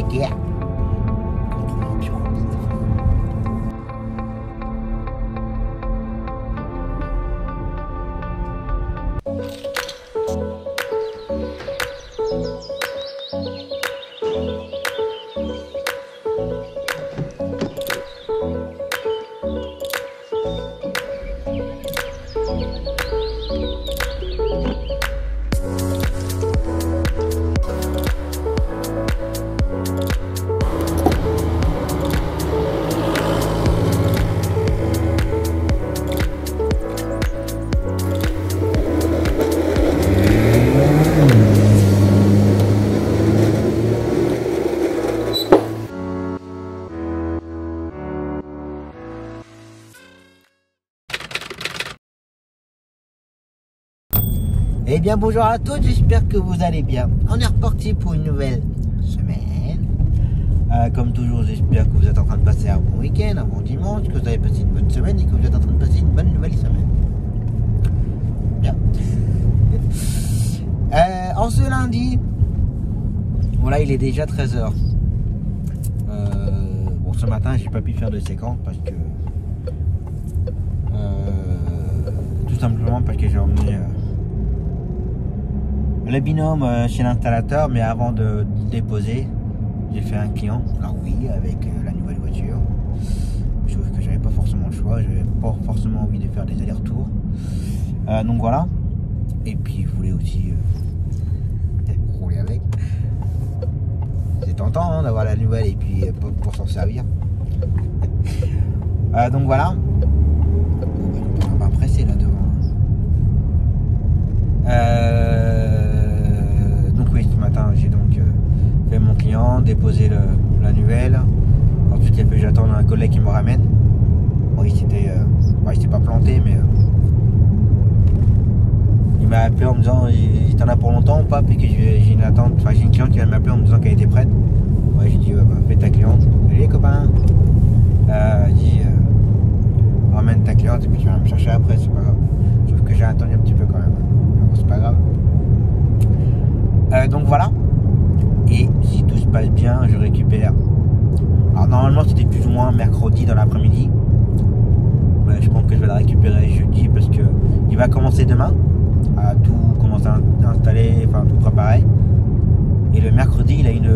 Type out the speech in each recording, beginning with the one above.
guerre contre l'ambiance. Eh bien bonjour à tous, j'espère que vous allez bien. On est reparti pour une nouvelle semaine. Comme toujours, j'espère que vous êtes en train de passer un bon week-end, un bon dimanche, que vous avez passé une bonne semaine et que vous êtes en train de passer une bonne nouvelle semaine. Bien. En ce lundi, voilà, il est déjà 13h. Bon, ce matin, j'ai pas pu faire de séquence parce que... tout simplement parce que j'ai emmené... le binôme chez l'installateur, mais avant de déposer, j'ai fait un client. Alors oui, avec la nouvelle voiture. Je trouve que j'avais pas forcément le choix, j'avais pas forcément envie de faire des allers-retours. Donc voilà. Et puis je voulais aussi rouler avec. C'est tentant hein, d'avoir la nouvelle et puis pour s'en servir. Donc voilà. On va pas presser là devant. Donc oui, ce matin j'ai donc fait mon client, déposé la nouvelle. Ensuite il a fallu que j'attende un collègue qui me ramène. Bon, il s'était pas planté, mais il m'a appelé en me disant il t'en a pour longtemps ou pas, puis que j'ai une attente, enfin j'ai une cliente qui va m'appeler en me disant qu'elle était prête. Ouais, j'ai dit fais ta cliente. Salut les copains. J'ai dit ramène ta cliente et puis tu vas me chercher après, c'est pas grave. Sauf que j'ai attendu un petit peu quand même. C'est pas grave. Donc voilà. Et si tout se passe bien, je récupère. Alors normalement c'était plus ou moins mercredi dans l'après-midi. Ouais, je pense que je vais la récupérer jeudi parce que il va commencer demain à tout commencer à installer, enfin tout préparer. Et le mercredi il a une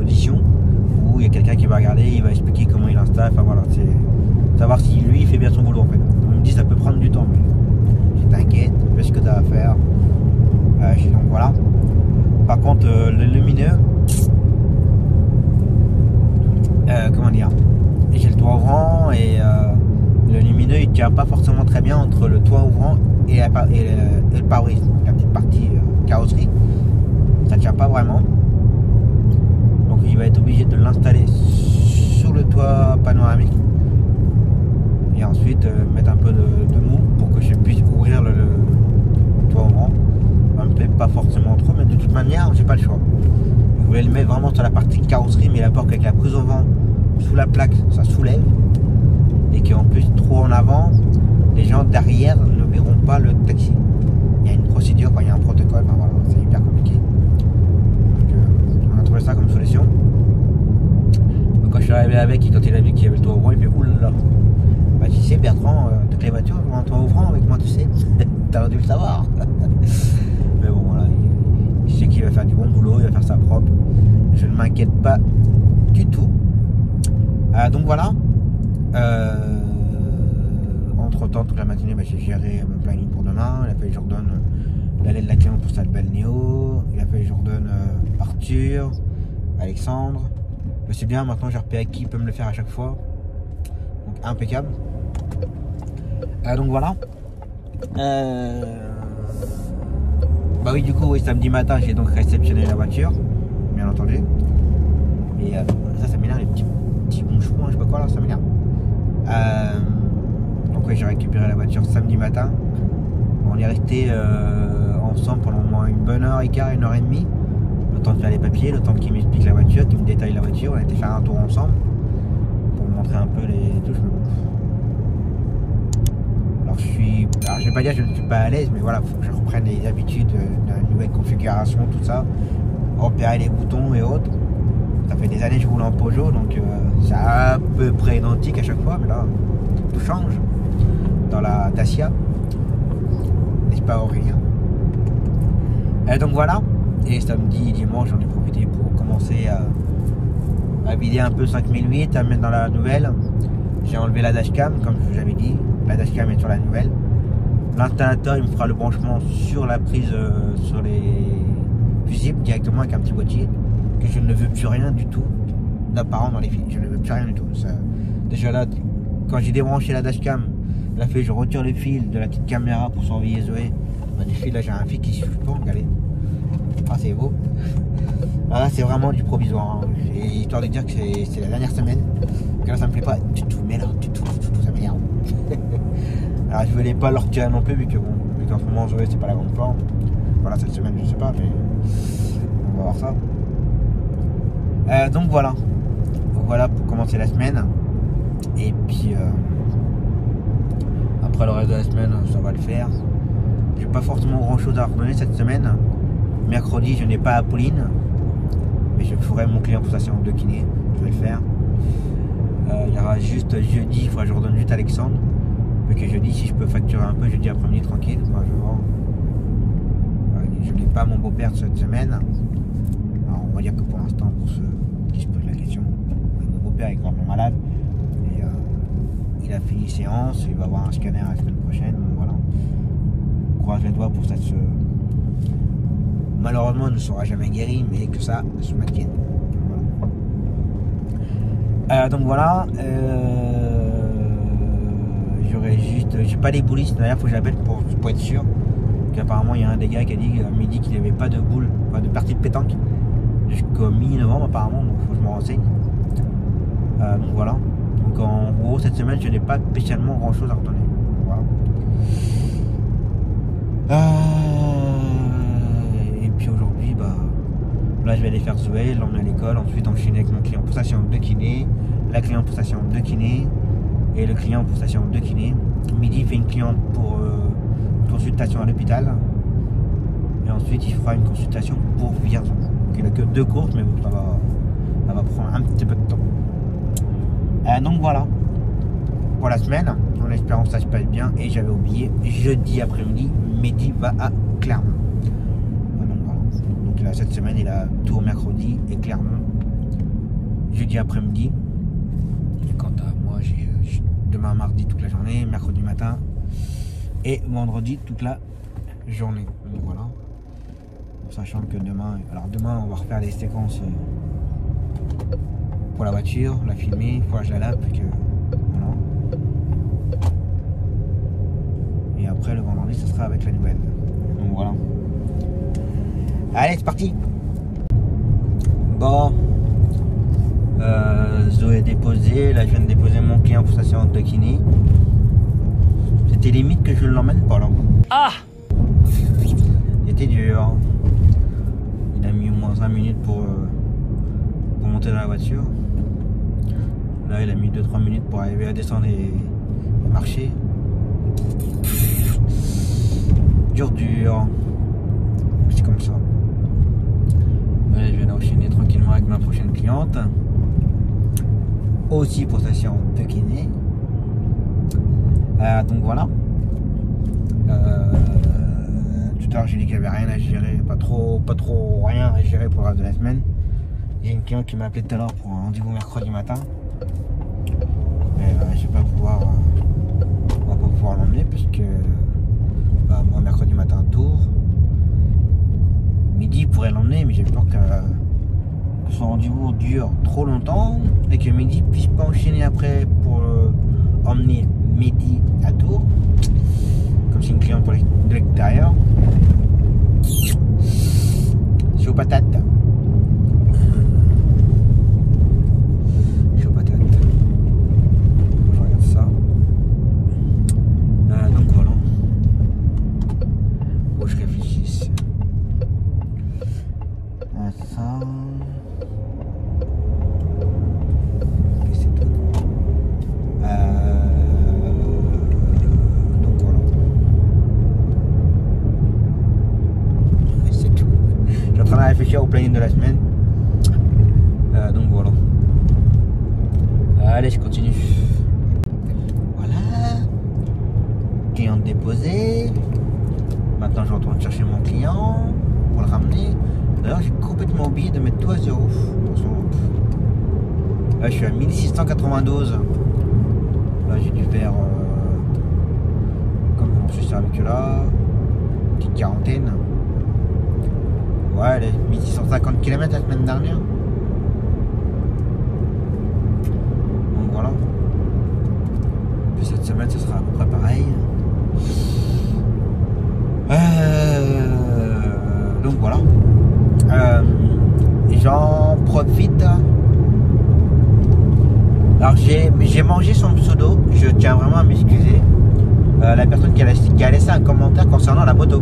audition où il y a quelqu'un qui va regarder, il va expliquer comment il installe. Enfin voilà, c'est savoir si lui il fait bien son boulot en fait. On me dit ça peut prendre du temps, mais t'inquiète, fais ce que tu as à faire. Donc voilà. Par contre, le lumineux, comment dire, j'ai le toit ouvrant et le lumineux il tient pas forcément très bien entre le toit ouvrant et le pare-brise, la petite partie carrosserie. Ça tient pas vraiment. Donc il va être obligé de l'installer sur le toit panoramique et ensuite mettre un peu de mou pour que je puisse ouvrir le toit ouvrant. Ça me plaît pas forcément trop, mais de toute manière j'ai pas le choix. Je voulais le mettre vraiment sur la partie carrosserie, mais la peur qu'avec la prise au vent sous la plaque ça soulève et qu'en plus trop en avant les gens derrière ne verront pas le taxi. Il y a une procédure, il y a un protocole, enfin, voilà, c'est hyper compliqué. Donc on a trouvé ça comme solution. Donc quand je suis arrivé avec et quand il a vu qu'il y avait le toit ouvrant, il fait oulala. Bah tu sais Bertrand, toutes les voitures ont un toit ouvrant avec moi, tu sais. T'aurais dû le savoir. Mais bon voilà, je sais qu'il va faire du bon boulot, il va faire ça propre. Je ne m'inquiète pas du tout. Donc voilà. Entre temps, toute la matinée, j'ai géré mon planning pour demain. Il a fallu que je redonne la lettre de la cliente pour sa balnéo. Il a fallu que je redonne Arthur, Alexandre. Mais c'est bien, maintenant j'ai repéré qui peut me le faire à chaque fois. Donc impeccable. Donc voilà. Bah oui, du coup, oui, samedi matin, j'ai donc réceptionné la voiture, bien entendu. Et ça m'énerve, les petits bouchons, je sais pas quoi là, ça m'énerve. Donc oui, j'ai récupéré la voiture samedi matin. On est resté ensemble pendant au moins une bonne heure et quart, une heure et demie. Le temps de faire les papiers, le temps qu'il m'explique la voiture, qu'il me détaille la voiture. On a été faire un tour ensemble pour montrer un peu les touches. Alors je vais pas dire que je ne suis pas à l'aise, mais voilà, faut que je reprenne les habitudes de la nouvelle configuration, tout ça, repérer les boutons et autres. Ça fait des années que je roule en Peugeot, donc c'est à peu près identique à chaque fois, mais là, tout change. Dans la Dacia, n'est-ce pas Aurélien? Et donc voilà, et samedi et dimanche, j'en ai profité pour commencer à vider un peu 5008, à mettre dans la nouvelle. J'ai enlevé la dashcam, comme je vous avais dit, la dashcam est sur la nouvelle. L'installateur, il me fera le branchement sur la prise, sur les fusibles directement avec un petit boîtier, que je ne veux plus rien du tout d'apparent dans les fils, je ne veux plus rien du tout. Ça, déjà là, quand j'ai débranché la dashcam, là fait je retire le fil de la petite caméra pour surveiller Zoé. Bah, des fils, là j'ai un fil qui suffit pas, regardez. Ah c'est beau. Là c'est vraiment du provisoire, hein. Et histoire de dire que c'est la dernière semaine, que là ça me plaît pas du tout, mais là du tout, ça m'énerve. Alors je voulais pas le retirer non plus vu que bon, vu qu'en ce moment Zoé c'est pas la grande forme. Voilà, cette semaine je sais pas, mais on va voir ça. Donc voilà pour commencer la semaine. Et puis après le reste de la semaine ça va le faire. J'ai pas forcément grand chose à redonner cette semaine. Mercredi je n'ai pas Apolline, mais je ferai mon client pour sa séance de kiné, je vais le faire. Il y aura juste jeudi, il faudra que je redonne juste Alexandre. Donc jeudi si je peux facturer un peu, jeudi après-midi tranquille, enfin, je vais voir. Je n'ai pas mon beau-père cette semaine. Alors on va dire que pour l'instant, pour ceux qui se posent la question, mon beau-père est grandement malade. Et il a fini séance, il va avoir un scanner la semaine prochaine. Donc voilà. On croise les doigts pour cette. Malheureusement, il ne sera jamais guéri, mais que ça se maintienne. Voilà. Donc voilà. J'aurais juste. J'ai pas les boulistes, d'ailleurs, faut que j'appelle pour être sûr. Apparemment il y a un des gars qui a dit à midi qu'il n'y avait pas de boule, pas de partie de pétanque jusqu'au mi-novembre apparemment, donc il faut que je me renseigne. Donc voilà. Donc en gros cette semaine je n'ai pas spécialement grand chose à redonner. Voilà. Et puis aujourd'hui bah là je vais aller faire Zoé, l'emmener à l'école, ensuite enchaîner avec mon client pour sa séance de kiné, la cliente pour sa séance de kiné et le client pour sa séance de kiné. Midi il fait une cliente pour consultation à l'hôpital et ensuite il fera une consultation pour Vierzon. Donc il n'a que 2 courses, mais bon, ça va prendre un petit peu de temps. Donc voilà pour la semaine, en espérant que ça se passe bien. Et j'avais oublié, jeudi après-midi, Mehdi va à Clermont. Donc voilà. Donc là, cette semaine il a Tours mercredi et Clermont jeudi après-midi. Et quant à moi, j'ai demain mardi toute la journée, mercredi matin et vendredi toute la journée. Donc voilà. Sachant que demain on va refaire les séquences pour la voiture, la filmer, il faut que je la lave, que voilà. Et après le vendredi ce sera avec la nouvelle. Donc voilà. Allez c'est parti. Bon. Zoé est déposée, là je viens de déposer mon client pour sa séance de kiné. C'était limite que je ne l'emmène pas là. Ah! C'était dur. Il a mis au moins 5 minutes pour monter dans la voiture. Là il a mis 2-3 minutes pour arriver à descendre et marcher. Dur. C'est comme ça. Là, je viens d'enchaîner tranquillement avec ma prochaine cliente. Aussi pour sa séance de kiné. Donc voilà. Tout à l'heure j'ai dit qu'il n'y avait rien à gérer, pas trop rien à gérer pour le reste de la semaine. J'ai une cliente qui m'a appelé tout à l'heure pour un rendez-vous mercredi matin. Mais je vais pas pouvoir, on va pas pouvoir l'emmener puisque bah, moi mercredi matin tour. Midi il pourrait l'emmener, mais j'ai peur que son rendez-vous dure trop longtemps et que Mehdi puisse pas enchaîner après pour emmener Mehdi à Tours, comme c'est une cliente pour de l'extérieur. Chaud patate. Chaud patate. Je regarde ça. Donc voilà. Faut que je réfléchisse. Ça. Réfléchir au planning de la semaine. Donc voilà. Allez, je continue. Voilà. Client déposé. Maintenant, je retourne chercher mon client pour le ramener. D'ailleurs, j'ai complètement oublié de mettre tout à zéro. Là, je suis à 1692. Là, j'ai dû faire comme je m'en suis servi que là, petite quarantaine. Ouais, les 1650 km la semaine dernière. Donc voilà. Puis cette semaine, ce sera à peu près pareil. Donc voilà. J'en profite. Alors j'ai mangé son pseudo. Je tiens vraiment à m'excuser. La personne qui a laissé un commentaire concernant la moto,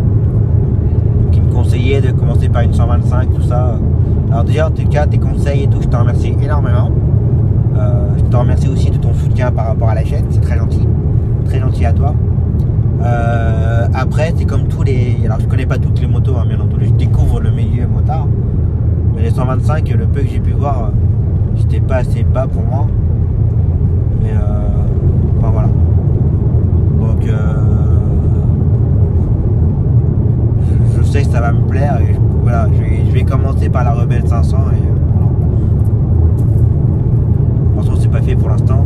qui me conseillait de commencer par une 125, tout ça. Alors déjà, en tout cas, tes conseils et tout, je te remercie énormément. Je te remercie aussi de ton soutien par rapport à la chaîne, c'est très gentil à toi. Après, c'est comme tous les... Alors, je connais pas toutes les motos, hein, bien entendu, je découvre le milieu motard. Mais les 125, le peu que j'ai pu voir, c'était pas assez bas pour moi. Mais enfin, voilà. Donc, je sais que ça va me plaire. Et voilà, je vais commencer par la Rebelle 500 et voilà. De toute façon, c'est pas fait pour l'instant.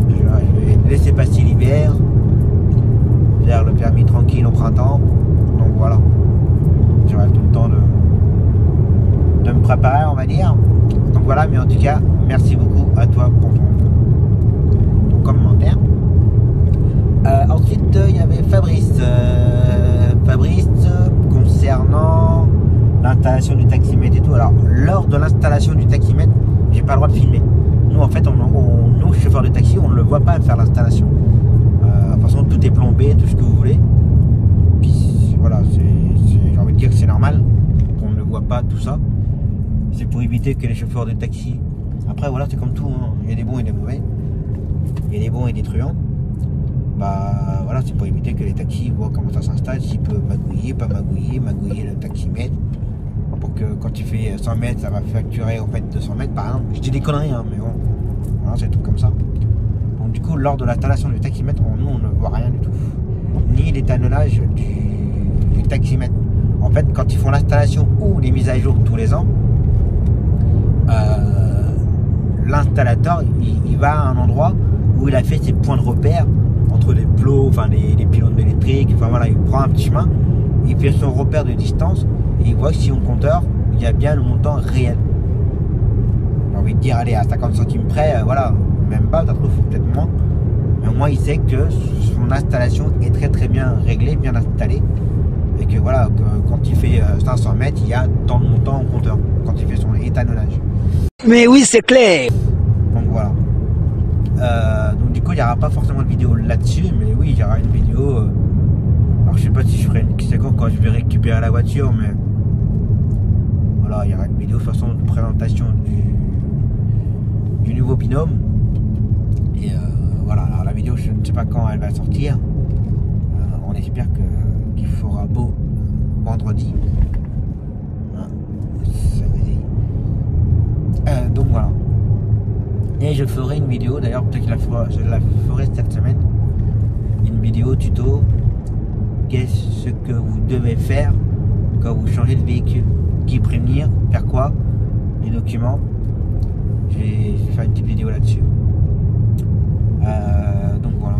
Je vais laisser passer l'hiver. Faire le permis tranquille au printemps. Donc voilà. J'aurai tout le temps de me préparer, on va dire. Donc voilà, mais en tout cas, merci beaucoup à toi pour ton commentaire. Ensuite, il y avait Fabrice. Fabrice, concernant l'installation du taximètre et tout. Alors, lors de l'installation du taximètre, j'ai pas le droit de filmer. Nous, en fait, nous, chauffeurs de taxi, on ne le voit pas faire l'installation. De toute façon, tout est plombé, tout ce que vous voulez. Puis, voilà, j'ai envie de dire que c'est normal qu'on ne le voit pas, tout ça. C'est pour éviter que les chauffeurs de taxi... Après, voilà, c'est comme tout, hein. Il y a des bons et des mauvais. Il y a des bons et des truands. Bah, voilà, c'est pour éviter que les taxis voient comment ça s'installe, s'ils peuvent magouiller, pas magouiller le taximètre. Pour que quand tu fais 100 mètres, ça va facturer en fait 200 mètres, par exemple. Je dis des conneries, hein, mais bon. Voilà, c'est tout comme ça. Donc, du coup, lors de l'installation du taximètre, nous, on ne voit rien du tout. Ni l'étalonnage du taximètre. En fait, quand ils font l'installation ou les mises à jour tous les ans, l'installateur il va à un endroit où il a fait ses points de repère entre les plots, enfin les pylônes électriques, enfin voilà, il prend un petit chemin, il fait son repère de distance et il voit que si on compteur, il y a bien le montant réel. J'ai envie de dire, allez, à 50 centimes près, voilà, même pas, peut-être moins, mais au moins il sait que son installation est très bien réglée, bien installée, et que voilà, que quand il fait 500 mètres, il y a tant de montant au compteur, quand il fait son étalonnage. Mais oui, c'est clair. Donc voilà. Donc du coup, il n'y aura pas forcément de vidéo là-dessus, mais oui, il y aura une vidéo. Alors je sais pas si je ferai une seconde quand je vais récupérer la voiture, mais voilà, il y aura une vidéo de façon de présentation du nouveau binôme. Et voilà, alors la vidéo, je ne sais pas quand elle va sortir. On espère qu'il fera beau vendredi. Donc voilà. Et je ferai une vidéo, d'ailleurs peut-être que je la ferai cette semaine. Une vidéo tuto. Qu'est-ce que vous devez faire quand vous changez de véhicule? Qui prévenir? Faire quoi? Les documents. Je vais faire une petite vidéo là-dessus. Donc voilà.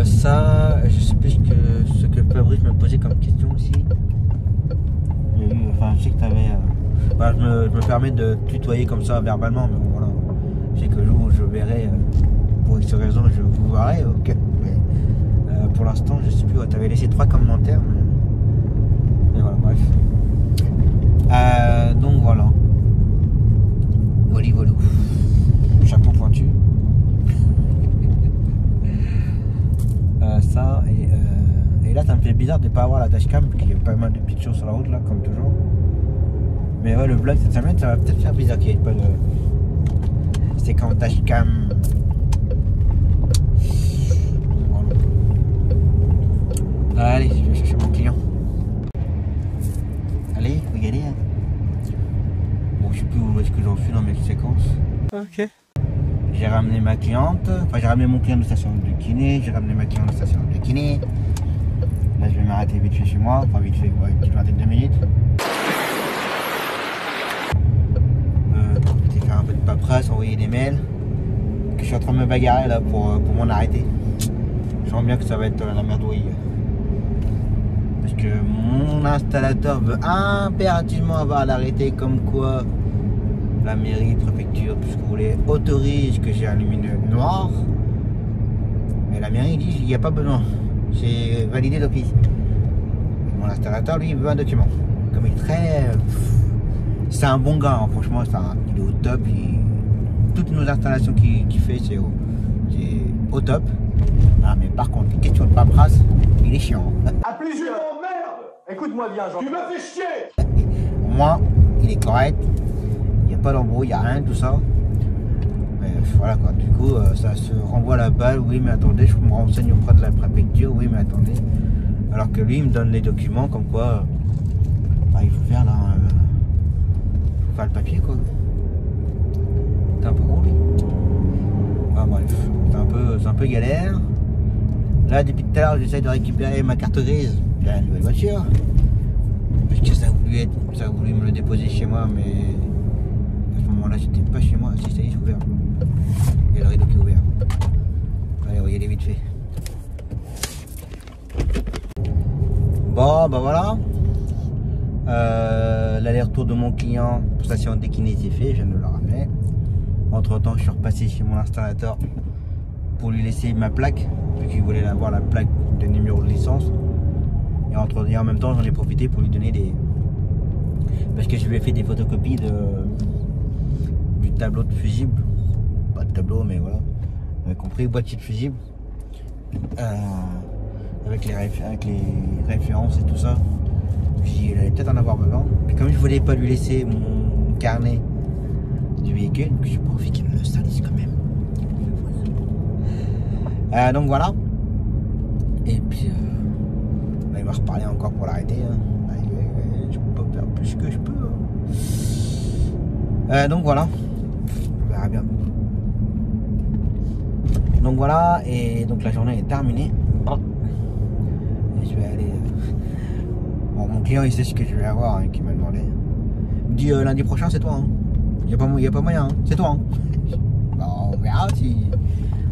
Ça, je sais plus ce que Fabrice me posait comme question aussi. Enfin, je sais que tu avais... Voilà, je me permets de tutoyer comme ça verbalement, mais bon, voilà. Je sais que le jour où je verrai, pour X raison, je vous verrai, ok. Mais pour l'instant, je sais plus, tu avais laissé 3 commentaires, mais voilà, bref. Donc voilà. Voilà. Chapeau pointu. Ça, et là, ça me fait bizarre de ne pas avoir la dashcam, parce qu'il y a pas mal de petites choses sur la route, là, comme toujours. Mais ouais, le vlog cette semaine, ça va peut-être faire bizarre qu'il n'y ait pas de séquence dashcam. Voilà. Allez, je vais chercher mon client. Allez, regardez. Ok. J'ai ramené ma cliente, enfin j'ai ramené mon client de station de kiné, j'ai ramené ma cliente de station de kiné. Là je vais m'arrêter vite fait chez moi, enfin vite fait, ouais, une petite vingtaine de minutes. J'ai fait un peu de paperasse, envoyer des mails. Que je suis en train de me bagarrer là pour m'en arrêter. Je sens bien que ça va être la merdouille. Parce que mon installateur veut impérativement avoir l'arrêté comme quoi la mairie, préfecture, tout ce que vous voulez, autorise que j'ai un lumineux noir. Mais la mairie dit qu'il n'y a pas besoin. C'est validé d'office. Mon installateur, lui, il veut un document. Comme il est très... C'est un bon gars, hein. Franchement, il est au top. Toutes nos installations qu'il fait, c'est au top. Ah, mais par contre, les questions de paperasse, il est chiant. À plusieurs. Oh merde. Écoute-moi bien, Jean. Tu me fais chier. Au moins, il est correct. Il n'y a pas d'embrouille, il n'y a rien, tout ça. Mais voilà quoi. Du coup, ça se renvoie la balle. Oui, mais attendez, je me renseigne auprès de la préfecture. Oui, mais attendez. Alors que lui, il me donne les documents comme quoi il faut faire là. Faut faire le papier quoi. C'est un peu gros lui. Enfin bref, c'est un peu galère. Là depuis tout à l'heure j'essaie de récupérer ma carte grise de la nouvelle voiture. Parce que ça a voulu me le déposer chez moi, mais à ce moment là j'étais pas chez moi. Si ça y est, c'est ouvert. Il y a le rideau qui est ouvert. Allez, on va y aller vite fait. Bon bah voilà. L'aller-retour de mon client pour station de kiné c'est fait, je viens de le ramener. Entre temps je suis repassé chez mon installateur pour lui laisser ma plaque, vu qu'il voulait avoir la plaque de numéro de licence. Et en même temps j'en ai profité pour lui donner des... Parce que je lui ai fait des photocopies du tableau de fusible. Pas de tableau mais voilà. Vous avez compris, boîtier de fusible. Avec les références et tout ça. J'ai dit, il allait peut-être en avoir besoin. Puis comme je voulais pas lui laisser mon carnet du véhicule, j'ai pas envie qu'il me le salisse quand même. Donc voilà. Et puis il va reparler encore pour l'arrêter. Hein. Je peux pas faire plus que je peux. Hein. Donc voilà. On verra bien. Donc voilà. Et donc la journée est terminée. Et je vais aller. Bon, mon client il sait ce que je vais avoir, hein, qui m'a demandé. Il me dit lundi prochain c'est toi. Hein. Il n'y a pas moyen, hein. C'est toi. Hein. Bon, on verra si.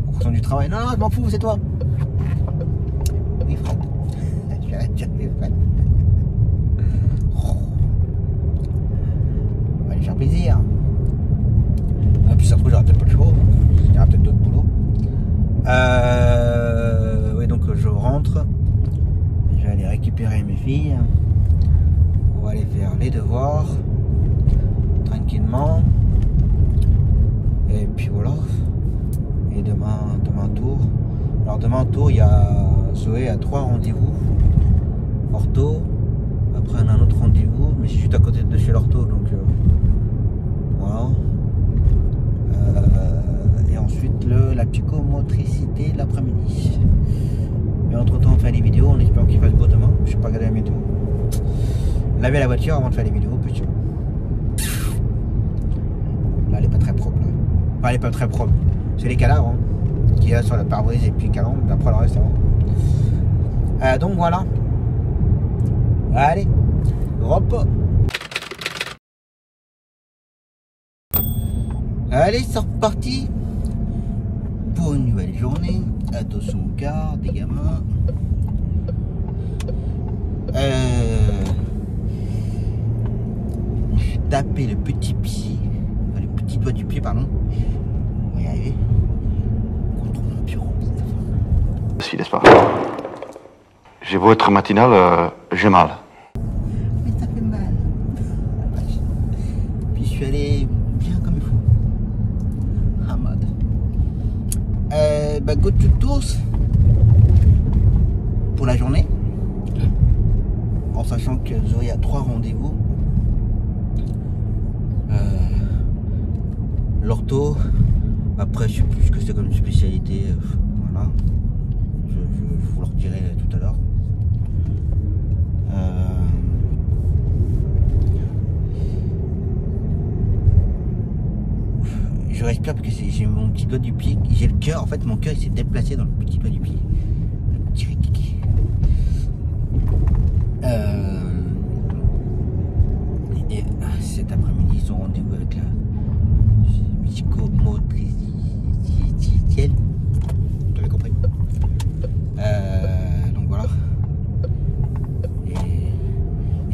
En fonction du travail. Non, je m'en fous, c'est toi. Oui, Fred. Je vais dire oui, Fred. On va lui faire plaisir. Ah, puis ça se trouve, j'aurai peut-être pas le choix. Il y aura peut-être d'autres boulots. Oui, donc je rentre. Je vais aller récupérer mes filles. On va aller faire les devoirs tranquillement. Et puis voilà. Et demain tour. Alors demain tour, il y a Zoé a 3 rendez-vous. Ortho. Après on a un autre rendez-vous, mais c'est juste à côté de chez l'ortho, donc voilà. Et ensuite la psychomotricité l'après-midi. Et entre temps on fait les vidéos, on espère qu'il fasse beau demain. Je sais pas regarder la météo. Laver la voiture avant de faire les vidéos, petit. Là elle est pas très propre là. Enfin, elle est pas très propre. C'est les cadavres hein, qu'il y a sur le pare-brise et puis calandre. Après le reste c'est bon. Donc voilà. Allez, repos. Allez, c'est reparti pour une nouvelle journée. Attention au car, des gamins. Je vais taper le petit pied, enfin, le petit doigt du pied, pardon. On va y arriver. Contre mon bureau. Si, n'est-ce pas? J'ai beau être matinal, j'ai mal. Mais ça fait mal. Puis je suis allé bien comme il faut. Hamad. Go to tours pour la journée. En sachant que Zoé a 3 rendez-vous. L'ortho. Après, je sais plus ce que c'est comme spécialité. Voilà. Je vous le redirai tout à l'heure. respire parce que j'ai mon petit doigt du pied. J'ai le cœur, en fait, mon cœur il s'est déplacé dans le petit doigt du pied. Le petit kiki. Et cet après-midi, ils ont rendez-vous avec la psychomotricienne. Tu avais compris. Donc voilà. Et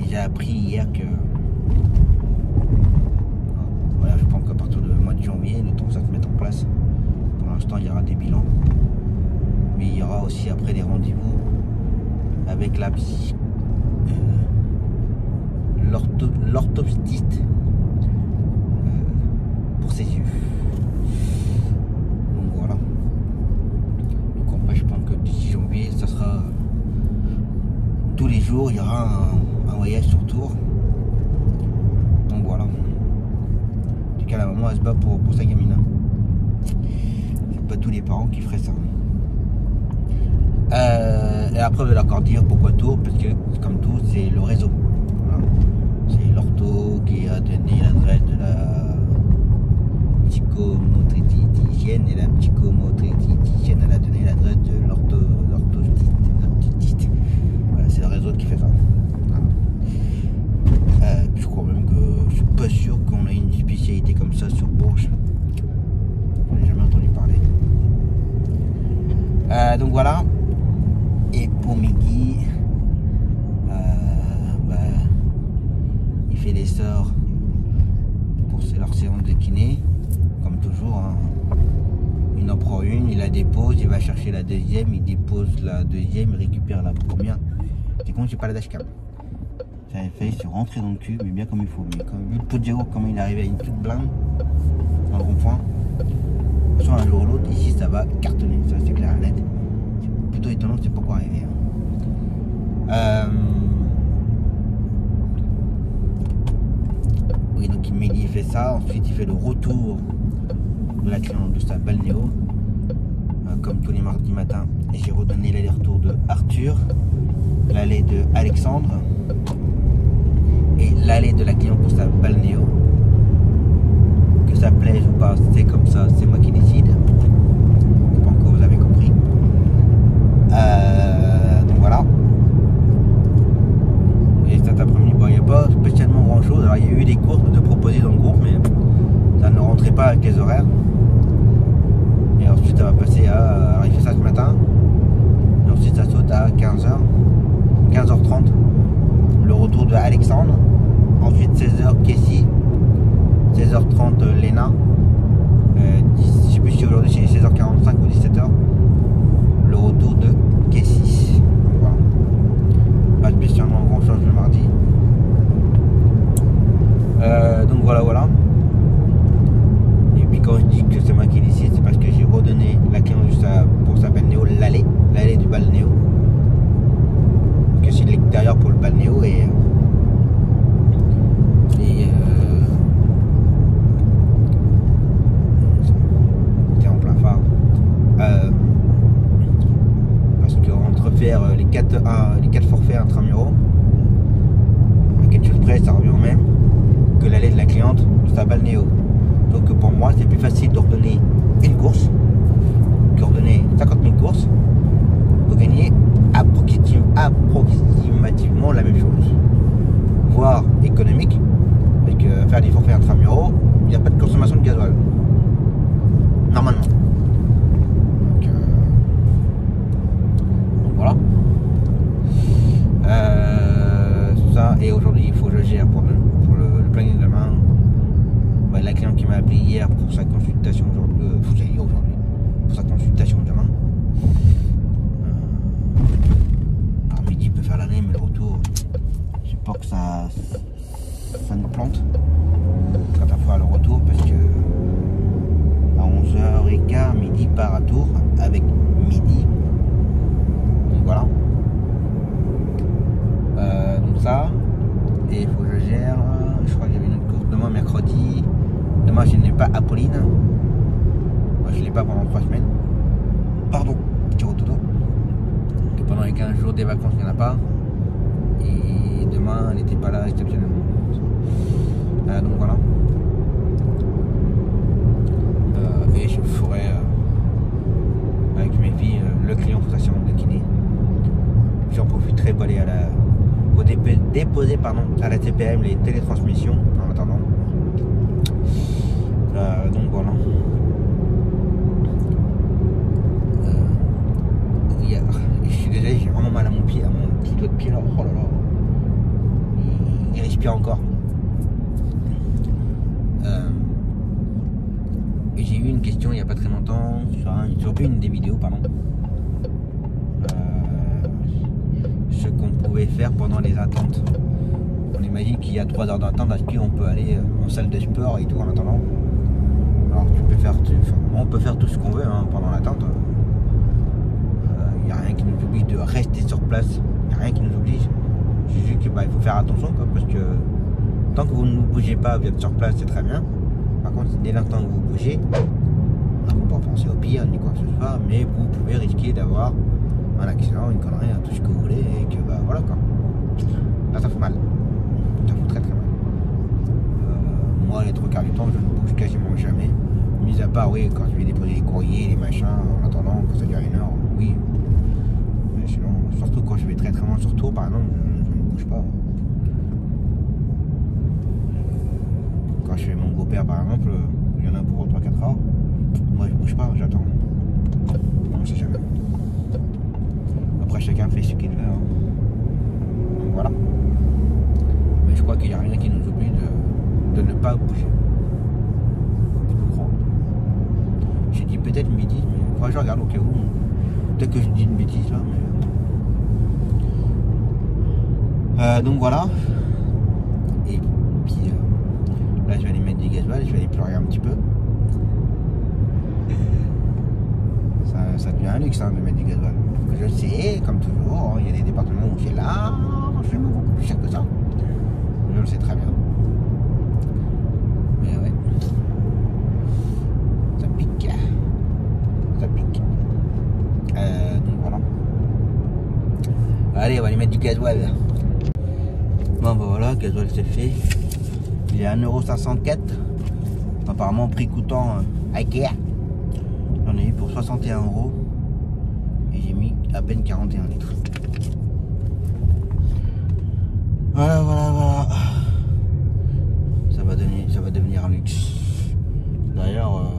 j'ai appris hier que voilà, je pense qu'à partir du mois de janvier, le temps que ça se mette en place. Pour l'instant, il y aura des bilans, mais il y aura aussi après des rendez-vous avec la psy, l'orthoptiste pour ses yeux. Donc voilà. Donc en fait, je pense que d'ici janvier, ça sera tous les jours, il y aura un voyage sur tour. Donc voilà. En tout cas, la maman elle se bat pour sa gamine. Hein. C'est pas tous les parents qui feraient ça. Et après, je vais encore dire pourquoi Tours, parce que comme tout, c'est le réseau. Voilà. C'est l'ortho qui a donné l'adresse de la psychomotricienne et la psychomotricienne elle a donné l'adresse de l'orthoptiste. Voilà, c'est le réseau qui fait ça. Voilà. Je crois même que je suis pas sûr qu'on ait une spécialité comme ça sur Bourges. J'en ai jamais entendu parler. Donc voilà. Et pour Miggy, il fait les sorts pour leur séance de kiné, comme toujours. Hein. Il en prend une, il la dépose, il va chercher la deuxième, il dépose la deuxième, il récupère la première. C'est con, j'ai pas la dashcam. J'avais failli se rentrer dans le cul, mais bien comme il faut. Mais comme vu le pot de Géo, comme il arrive à une toute blinde dans le rond-point, soit un jour ou l'autre, ici ça va cartonner, ça c'est clair et net. C'est plutôt étonnant, c'est pourquoi arriver. Hein. Oui, donc il fait ça, ensuite il fait le retour de la cliente de sa balnéo, comme tous les mardis matins. Et j'ai redonné l'aller-retour de Arthur, l'aller de Alexandre et l'aller de la cliente pour sa balnéo. Que ça plaise ou pas, c'est comme ça, c'est moi qui décide. Je pense que vous avez compris. Donc voilà. Et cet après-midi, bon, il n'y a pas spécialement grand chose. Alors il y a eu des courses de proposer dans le groupe, mais ça ne rentrait pas avec les horaires. Et ensuite ça va passer à. Alors il fait ça ce matin. Et ensuite ça saute à 15h. 15h30. Le retour de Alexandre. Ensuite 16h Kessie. 16h30 Léna. Je ne sais plus si aujourd'hui c'est 16h45 ou 17h. Le retour de Kessie. Voilà. Pas spécialement grand chose le mardi. Donc voilà. Et puis quand je dis que c'est moi qui décide, c'est parce que j'ai redonné la cliente pour sa balnéo, l'aller du balnéo. Que c'est de l'extérieur pour le balnéo et c'était en plein phare. Parce qu'entre faire les 4 forfaits intramuraux, à quelque chose près, ça revient au même que l'aller de la cliente de sa balnéo. Donc pour moi, c'est plus facile d'ordonner une course qu'ordonner 50 000 courses pour gagner approximativement la même chose, voire économique, parce que faire des forfaits intramuraux, il n'y a pas de consommation de gasoil normalement. Donc voilà. Ça, et aujourd'hui il faut que je gère pour le planning de demain. La cliente qui m'a appelé hier pour sa consultation aujourd'hui, pour sa consultation demain. Alors midi il peut faire l'année, mais le retour, j'ai peur que ça nous plante quand on fera le retour, parce que à 11h15 midi part à Tours avec midi. Donc voilà. Donc ça, et il faut que je gère. Je crois qu'il y avait une autre course demain mercredi. Demain je n'ai pas Apolline. Moi je ne l'ai pas pendant 3 semaines. Pardon, petit rototo. Pendant les 15 jours des vacances il n'y en a pas. Et demain elle n'était pas là exceptionnellement. Donc voilà. déposer à la TPM les télétransmissions en attendant. Donc voilà. Je suis désolé, j'ai vraiment mal à mon pied, à mon petit doigt de pied là. Oh là là. Il respire encore. Et j'ai eu une question il n'y a pas très longtemps sur une des vidéos, pardon. Ce qu'on pouvait faire pendant les attentes. On imagine qu'il y a 3 heures d'attente, est-ce qu'on peut aller en salle de sport et tout en attendant. Alors on peut faire tout ce qu'on veut hein, pendant l'attente. Il n'y a rien qui nous oblige de rester sur place. Il n'y a rien qui nous oblige. C'est juste qu'il faut faire attention quoi, parce que tant que vous ne bougez pas, vous êtes sur place, c'est très bien. Par contre, dès l'instant que vous bougez, il ne faut pas penser au pire ni quoi que ce soit, mais vous pouvez risquer d'avoir un accident, une connerie, tout ce que vous voulez, et que voilà quoi. Là ça fait mal. Ça fait très très mal. Moi les 3 quarts du temps je ne bouge quasiment jamais. Mis à part oui quand je vais déposer les courriers, les machins, en attendant que ça dure 1 heure, oui. Mais sinon, surtout quand je vais très très loin sur tour par exemple, je ne bouge pas. Quand je fais mon beau-père par exemple, il y en a pour 3-4 heures. Moi je bouge pas, j'attends. On sait jamais. Après chacun fait ce qu'il veut. Hein. Donc voilà. Mais je crois qu'il n'y a rien qui nous oblige de ne pas bouger. Je crois. J'ai dit peut-être midi, mais il faudra que je regarde au cas où. Peut-être que je dis une bêtise là. Mais... donc voilà. Et puis là je vais aller mettre du gasoil, je vais aller pleurer un petit peu. Ça devient un luxe hein, de mettre du gasoil. Je sais, comme toujours, il y a des départements où c'est largement beaucoup plus cher que ça. Je le sais très bien. Mais ouais. Ça pique. Ça pique. Donc voilà. Allez, on va aller mettre du gasoil. Bon, bah voilà, gasoil c'est fait. Il est à 1,504 €. Apparemment, prix coûtant Ikea. J'en ai eu pour 61 €. Et j'ai mis à peine 41 litres. Voilà. Ça va devenir un luxe. D'ailleurs,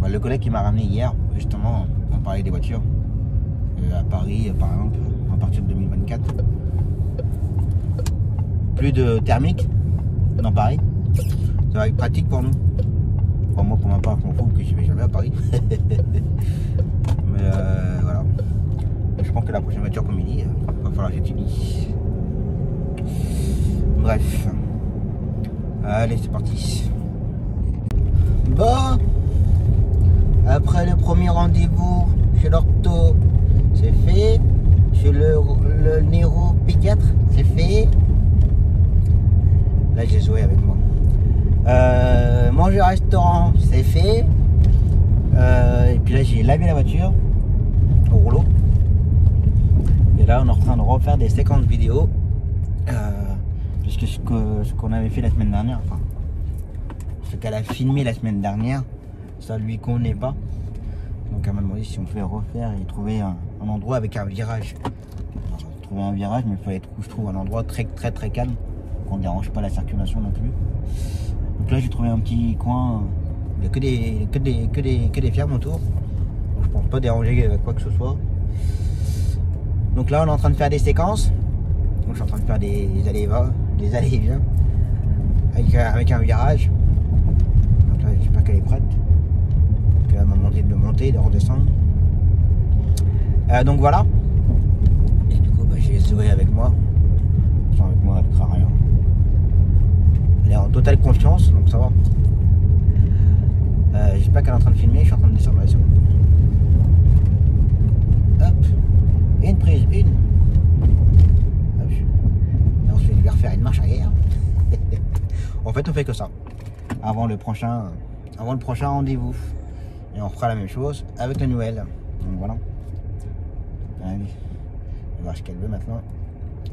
le collègue qui m'a ramené hier, justement, on parlait des voitures. À Paris, par exemple, à partir de 2024, plus de thermique dans Paris. Ça va être pratique pour nous. Pour moi, pour ma part, je m'en fous que je vais jamais à Paris. Mais voilà. Je pense que la prochaine voiture comme il dit, va falloir que j'utilise. Bref. Allez, c'est parti. Bon. Après le premier rendez-vous chez l'ortho, c'est fait. Chez le neuropédiatre, c'est fait. Là, j'ai joué avec moi. Manger au restaurant, c'est fait. Et puis là, j'ai lavé la voiture au rouleau. Et là, on est en train de refaire des séquences vidéo. Puisque ce qu'on avait fait la semaine dernière, enfin, ce qu'elle a filmé la semaine dernière, ça lui convenait pas. Donc elle m'a demandé si on pouvait refaire et trouver un endroit avec un virage. Alors, trouver un virage, mais il fallait que je trouve un endroit très calme, qu'on ne dérange pas la circulation non plus. Donc là j'ai trouvé un petit coin, il n'y a que des fermes autour. Donc, je ne pense pas déranger quoi que ce soit. Donc là on est en train de faire des séquences. Donc je suis en train de faire des allées et viens avec un virage. Donc là j'espère qu'elle est prête. Elle m'a demandé de monter, de redescendre. Donc voilà. Et du coup j'ai Zoé avec moi. Avec moi elle ne craint rien. Elle est en totale confiance, donc ça va. J'espère qu'elle est en train de filmer, je suis en train de descendre. Hop. Une prise, une. Hop. Et ensuite je vais refaire une marche arrière. En fait on fait que ça. Avant le prochain rendez-vous. Et on fera la même chose avec la nouvelle. Donc voilà. Allez. On va voir ce qu'elle veut maintenant.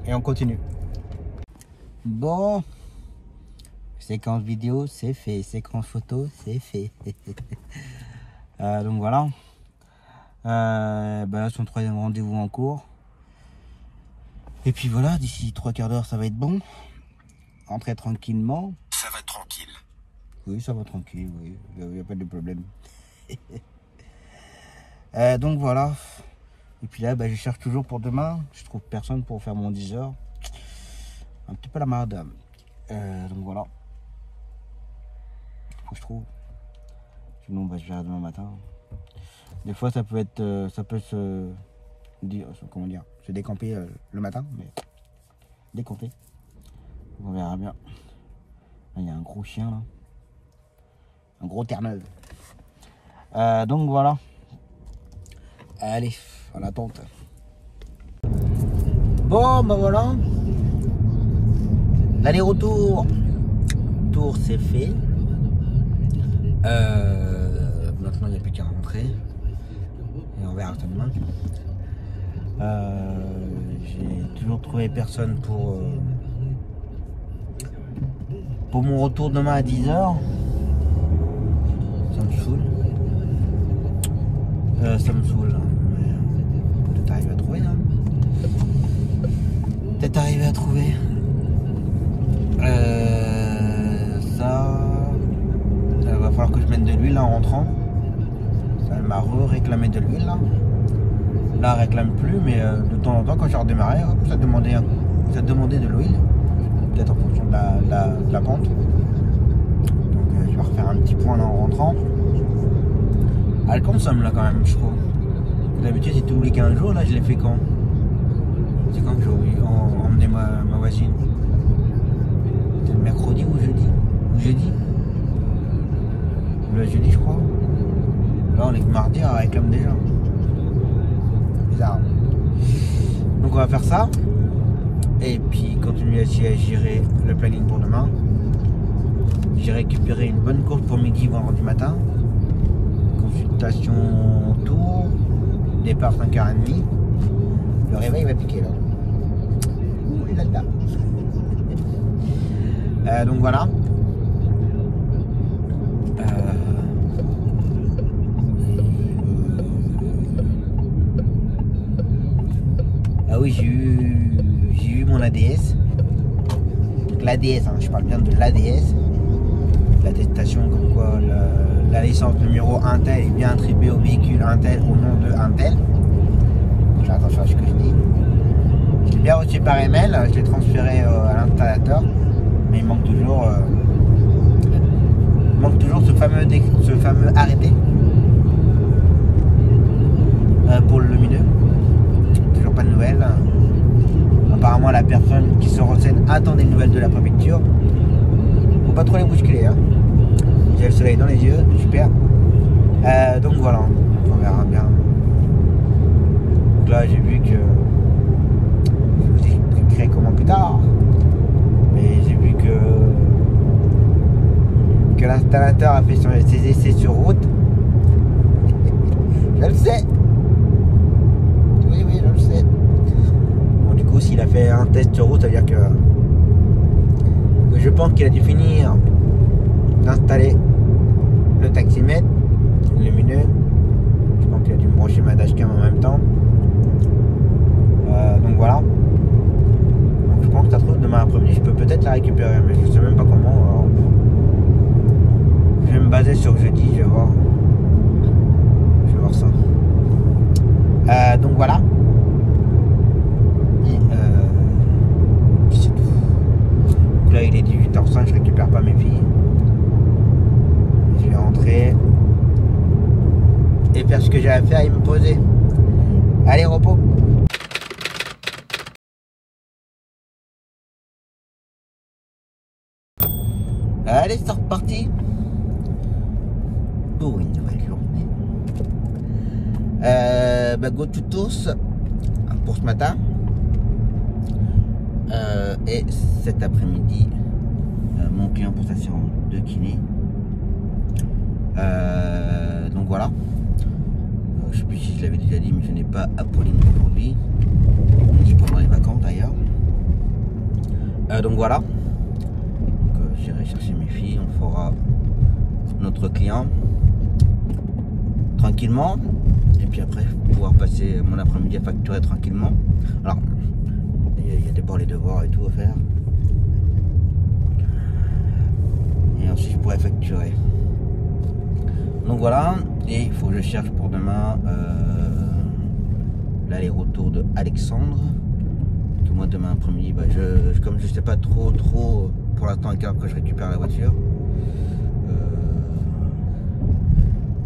Et on continue. Bon. Séquence vidéo, c'est fait. Séquence photo, c'est fait. Donc voilà. Son 3e rendez-vous en cours. Et puis voilà, d'ici 3/4 d'heure, ça va être bon. Rentrer tranquillement. Ça va tranquille. Oui, ça va tranquille, oui. Il n'y a pas de problème. Donc voilà. Et puis là, je cherche toujours pour demain. Je trouve personne pour faire mon 10 heures. Un petit peu la marde. Donc voilà. Faut que je trouve. Sinon, je verrai demain matin. Des fois, ça peut être, ça peut se décamper le matin, mais décompter. On verra bien. Là, il y a un gros chien là, un gros Terre-Neuve. Donc voilà. Allez, en attente. Bon, voilà. L'aller-retour. Tour c'est fait. Maintenant, il n'y a plus qu'à rentrer. Et on verra ça demain. J'ai toujours trouvé personne pour mon retour demain à 10 h. Ça me saoule. Ça me saoule. Peut-être arriver à trouver. Hein. Peut-être arriver à trouver. Ça. Il va falloir que je mette de l'huile en rentrant. Ça m'a réclamé de l'huile là. Là, elle réclame plus, mais de temps en temps, quand j'ai redémarré, ça demandait de l'huile. Peut-être en fonction de la pente. Donc je vais refaire un petit point là en rentrant. Elle consomme là quand même, je trouve. D'habitude c'est tous les 15 jours, là je l'ai fait quand? C'est quand que j'ai emmené ma voisine? C'était le mercredi ou jeudi? Le jeudi je crois. Là on est mardi, elle réclame déjà. Bizarre. Donc on va faire ça. Et puis continuer à gérer le planning pour demain. J'ai récupéré une bonne course pour midi vendredi matin. Consultation tour. Départ 5h30. Le réveil va piquer là. Ouh là là. Donc voilà. Ah oui, j'ai eu mon ADS. Donc l'ADS, hein, je parle bien de l'ADS. L'attestation comme quoi la licence numéro Intel est bien attribuée au véhicule Intel au nom de Intel. Fais attention à ce que je dis. Je l'ai bien reçu par email, je l'ai transféré à l'installateur, mais il manque toujours ce fameux arrêté pour le lumineux. Toujours pas de nouvelles. Apparemment la personne qui se renseigne attend des nouvelles de la préfecture. Faut pas trop les bousculer hein. J'ai le soleil dans les yeux, super. Donc voilà, on verra bien. Donc là j'ai vu que je vous expliquerai comment plus tard. Mais j'ai vu que l'installateur a fait ses essais sur route. Je le sais. Oui, je le sais. Bon, du coup, s'il a fait un test sur route, ça veut dire que je pense qu'il a dû finir d'installer le taximètre lumineux. Je pense qu'il a dû me brancher ma dashcam en même temps. Donc voilà. Donc, je pense que ça se trouve demain après-midi, je peux peut-être la récupérer, mais je sais même pas comment. Alors, je vais me baser sur jeudi, je vais voir. Je vais voir ça. Donc voilà. Et puis c'est tout. Donc là il est 18h05, je récupère pas mes filles. Je vais rentrer et faire ce que j'ai à faire et me poser. Allez, repos. Allez, c'est reparti pour une nouvelle journée. Go to tous pour ce matin. Et cet après-midi, mon client pour sa séance de kiné. Donc voilà. Je sais plus si je l'avais déjà dit, mais je n'ai pas Apolline aujourd'hui, ni pendant les vacances d'ailleurs. Donc voilà. J'irai chercher mes filles, on fera notre client tranquillement. Et puis après, pouvoir passer mon après-midi à facturer tranquillement. Alors, il et tout à faire. Et ensuite je pourrais facturer. Donc voilà, et il faut que je cherche pour demain l'aller-retour de Alexandre. Que moi demain après-midi, bah, comme je sais pas trop pour l'instant à quelle heure que je récupère la voiture.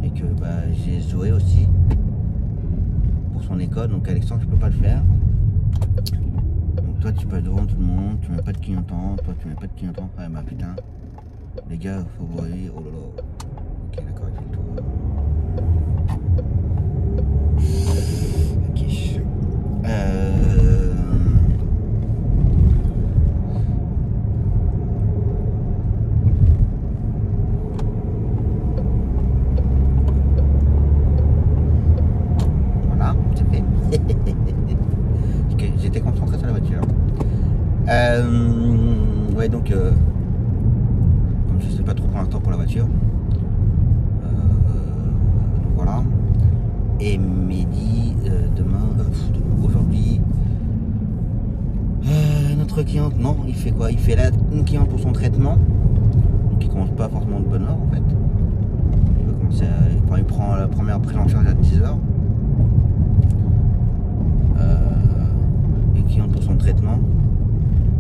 Et que bah, j'ai Zoé aussi pour son école, donc Alexandre je peux pas le faire. Donc toi tu passes devant tout le monde, tu mets pas de clignotant, toi tu mets pas de clignotant, ouais bah putain. Les gars, faut vous voyez, oh là là. Ok d'accord, il fait le tour. Ok. Voilà, c'est fait. J'étais concentré sur la voiture. Ouais donc comme je sais pas trop pour l'instant pour la voiture. Donc voilà. Et midi demain, aujourd'hui, notre cliente, non, il fait quoi? Il fait une cliente pour son traitement, donc il commence pas forcément de bonne heure en fait. Il va commencer il prend la première prise en charge à 10h. Une cliente pour son traitement,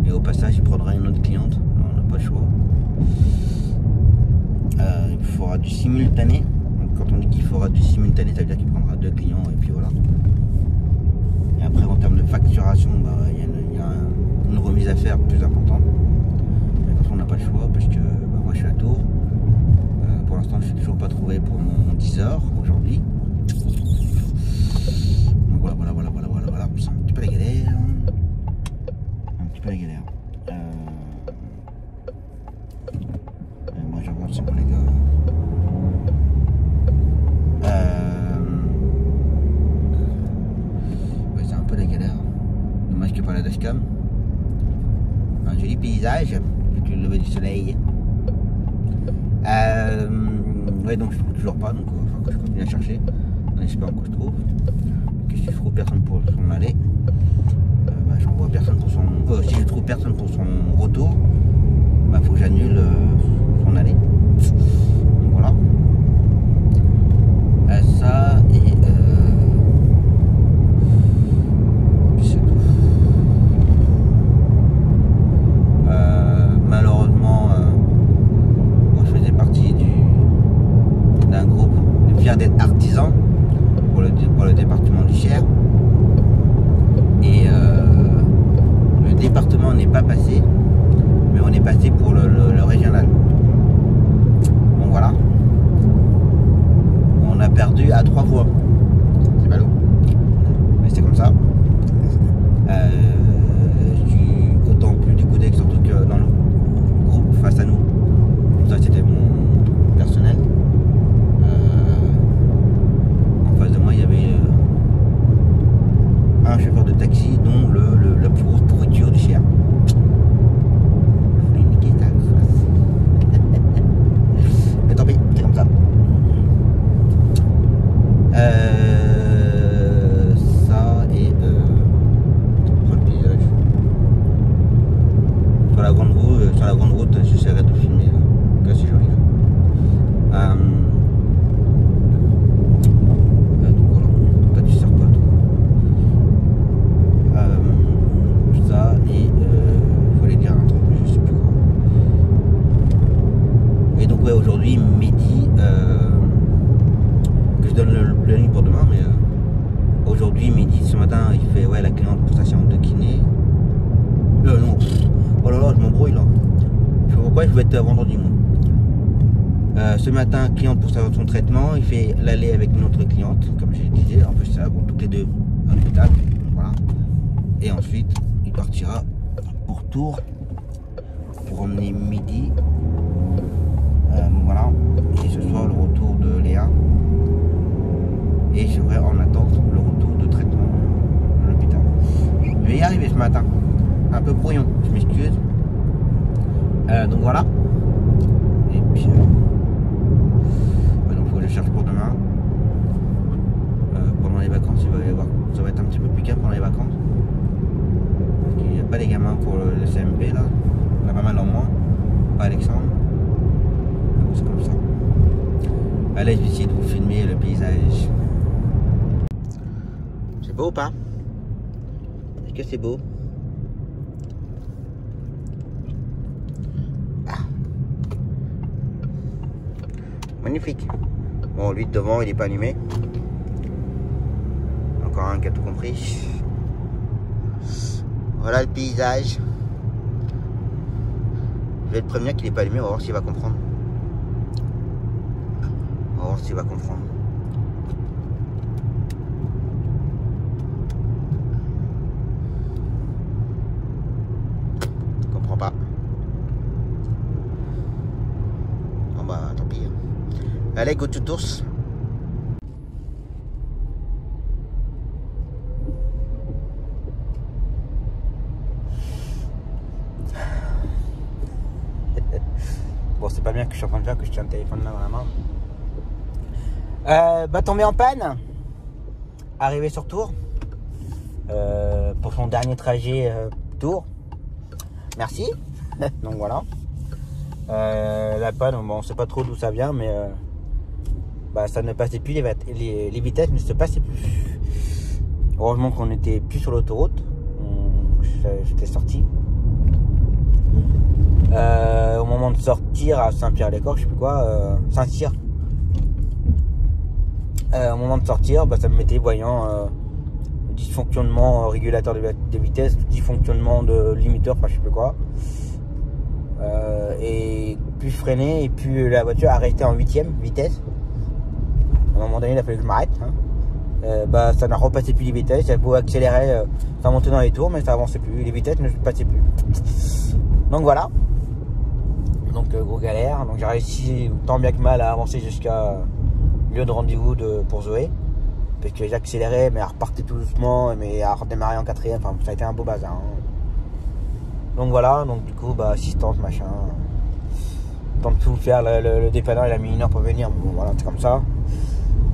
et au passage il prendra une autre cliente, on n'a pas le choix. Il fera du simultané. Quand on dit qu'il fera du simultané, ça veut dire qu'il prendra 2 clients et puis voilà. Et après en termes de facturation, bah, il y a une remise à faire plus importante. Mais de toute façon on n'a pas le choix parce que bah, moi je suis à Tours. Pour l'instant je ne suis toujours pas trouvé pour mon 10h aujourd'hui. Donc voilà. C'est un petit peu la galère. Moi j'avance pour les gars. Ouais, c'est un peu la galère. Dommage qu'il n'y ait pas la dashcam. Un joli paysage avec le lever du soleil. Ouais, donc je trouve toujours pas, donc je continue à chercher en espérant que je trouve. Que si je trouve personne pour son aller, bah, j'envoie personne pour son. Si je trouve personne pour son retour, bah faut que j'annule son aller. Donc voilà. Ça et c'est tout. Malheureusement, moi je faisais partie d'un groupe fier d'être artisan pour le département du Cher, et le département n'est pas passé, mais on est passé pour le régional. Bon voilà. On a perdu à 3 fois. C'est ballot. Mais c'est comme ça. Je suis autant plus dégoûté que surtout que dans le groupe face à nous. Ça c'était mon personnel. En face de moi il y avait un chauffeur de taxi dont la plus grosse pourriture du Cher. Je voulais niquer ta face. Mais tant pis, c'est comme ça. Ça et sur le paysage. Sur la grande route, j'essaierai de filmer. Là, c'est joli. Donc voilà. Toi tu sers quoi toi? Ça et je voulais dire un truc, mais je sais plus quoi. Et donc ouais, aujourd'hui midi. Que je donne le nuit pour demain, mais aujourd'hui midi, ce matin il fait ouais la cliente pour sa séance de kiné. Non, oh là là, je m'embrouille là. Je sais pourquoi, je vais être vendredi moi. Ce matin, cliente pour son traitement, il fait l'aller avec une autre cliente, comme je disais, en plus ça bon, toutes les deux à l'hôpital, voilà. Et ensuite il partira pour Tours pour emmener midi. Voilà. Et ce soir le retour de Léa. Et je serai en attente le retour de traitement à l'hôpital. Je vais y arriver ce matin. Un peu brouillon, je m'excuse. Donc voilà. Et puis donc il faut que je cherche pour demain. Pendant les vacances, ça va être un petit peu plus calme pendant les vacances. Parce qu'il n'y a pas pas les gamins pour le CMP là. On a pas mal en moins. Pas Alexandre. Donc c'est comme ça. Allez, je vais essayer de vous filmer le paysage. C'est beau ou pas? Est-ce que c'est beau? Ah. Magnifique. Bon, lui de devant, il n'est pas allumé. Encore un qui a tout compris. Voilà le paysage. Je vais le prévenir qu'il n'est pas allumé, on va voir s'il va comprendre. On va voir s'il va comprendre. Il comprend pas. Bon bah tant pis. Allez, go to Tours. Bon, c'est pas bien que je suis en train de faire, que je tiens le téléphone là dans la main. Bah, tombé en panne. Arrivé sur Tours. Pour son dernier trajet Tours. Merci. Donc voilà. La panne, bon, on sait pas trop d'où ça vient, mais bah, ça ne passait plus, les vitesses ne se passaient plus. Heureusement qu'on n'était plus sur l'autoroute. J'étais sorti. Au moment de sortir à Saint-Pierre-les-Corps, je sais plus quoi, Saint-Cyr. Au moment de sortir, bah, ça me mettait voyant dysfonctionnement régulateur de vitesse, dysfonctionnement de limiteur, enfin je sais plus quoi. Et plus je freinais et plus la voiture arrêtait en 8e vitesse. À un moment donné, il a fallu que je m'arrête. Hein. Bah, ça n'a repassé plus les vitesses. J'avais beau accélérer, ça montait dans les tours, mais ça avançait plus. Les vitesses ne passaient plus. Donc voilà. Donc gros galère. Donc j'ai réussi tant bien que mal à avancer jusqu'à lieu de rendez-vous pour Zoé. Parce que j'accélérais, mais elle repartait tout doucement, mais elle a redémarré en 4e. Enfin, ça a été un beau bazar. Hein. Donc voilà. Donc du coup, bah, assistance, machin. Tant de tout faire. Le dépanneur, il a mis 1 heure pour venir. Bon, voilà, c'est comme ça.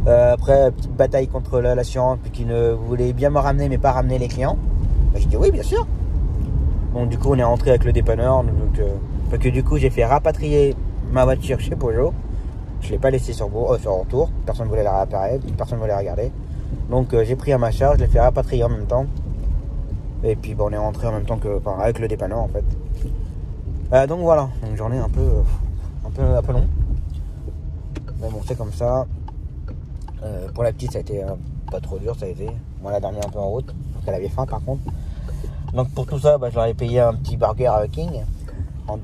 Après, petite bataille contre l'assurance, puis qui ne voulait bien me ramener, mais pas ramener les clients. Bah, j'ai dit oui, bien sûr. Donc du coup, on est rentré avec le dépanneur. Donc du coup, j'ai fait rapatrier ma voiture chez Peugeot. Je ne l'ai pas laissé sur retour. Personne ne voulait la réparer, personne ne voulait la regarder. Donc j'ai pris à ma charge, je l'ai fait rapatrier en même temps. Et puis bon, on est rentré en même temps avec le dépanneur en fait. Donc voilà, une journée un peu long. Mais bon, c'est comme ça. Pour la petite, ça a été pas trop dur, ça a été. Moi, elle a dormi un peu en route, parce qu'elle avait faim par contre. Donc pour tout ça, bah, je leur ai payé un petit burger King en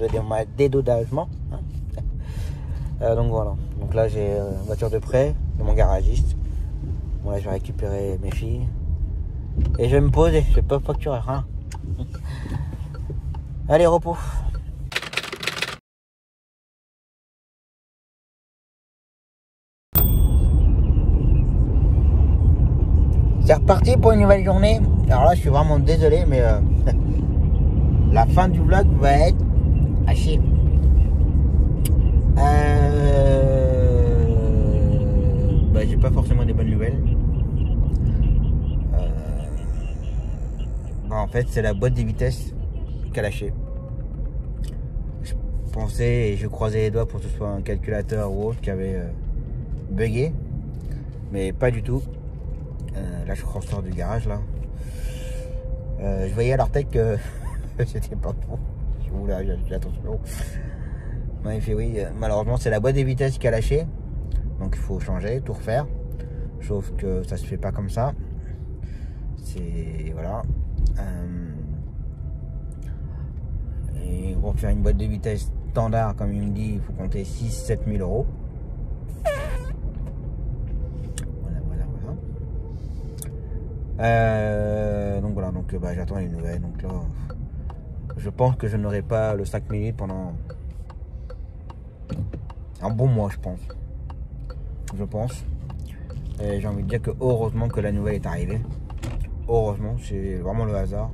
dédodagement. Hein. Donc voilà. Donc là, j'ai une voiture de prêt de mon garagiste. Bon, là, je vais récupérer mes filles. Et je vais me poser, je vais pas facturer rien. Allez, repos. C'est reparti pour une nouvelle journée. Alors là, je suis vraiment désolé, mais la fin du vlog va être à chier. Bah, j'ai pas forcément des bonnes nouvelles. Bah, en fait, c'est la boîte des vitesses qui a lâché. Je pensais et je croisais les doigts pour que ce soit un calculateur ou autre qui avait bugué, mais pas du tout. Là, je ressors du garage là. Je voyais à leur tête que c'était pas bon. Je voulais attention. Non, il fait oui. Malheureusement, c'est la boîte des vitesses qui a lâché. Donc il faut changer, tout refaire. Sauf que ça se fait pas comme ça. C'est voilà. Et pour faire une boîte de vitesse standard, comme il me dit, il faut compter 6-7 000 euros. Donc voilà, donc bah, j'attends les nouvelles. Donc là, je pense que je n'aurai pas le 5008 pendant un bon mois, je pense. Et j'ai envie de dire que heureusement que la nouvelle est arrivée. Heureusement, c'est vraiment le hasard.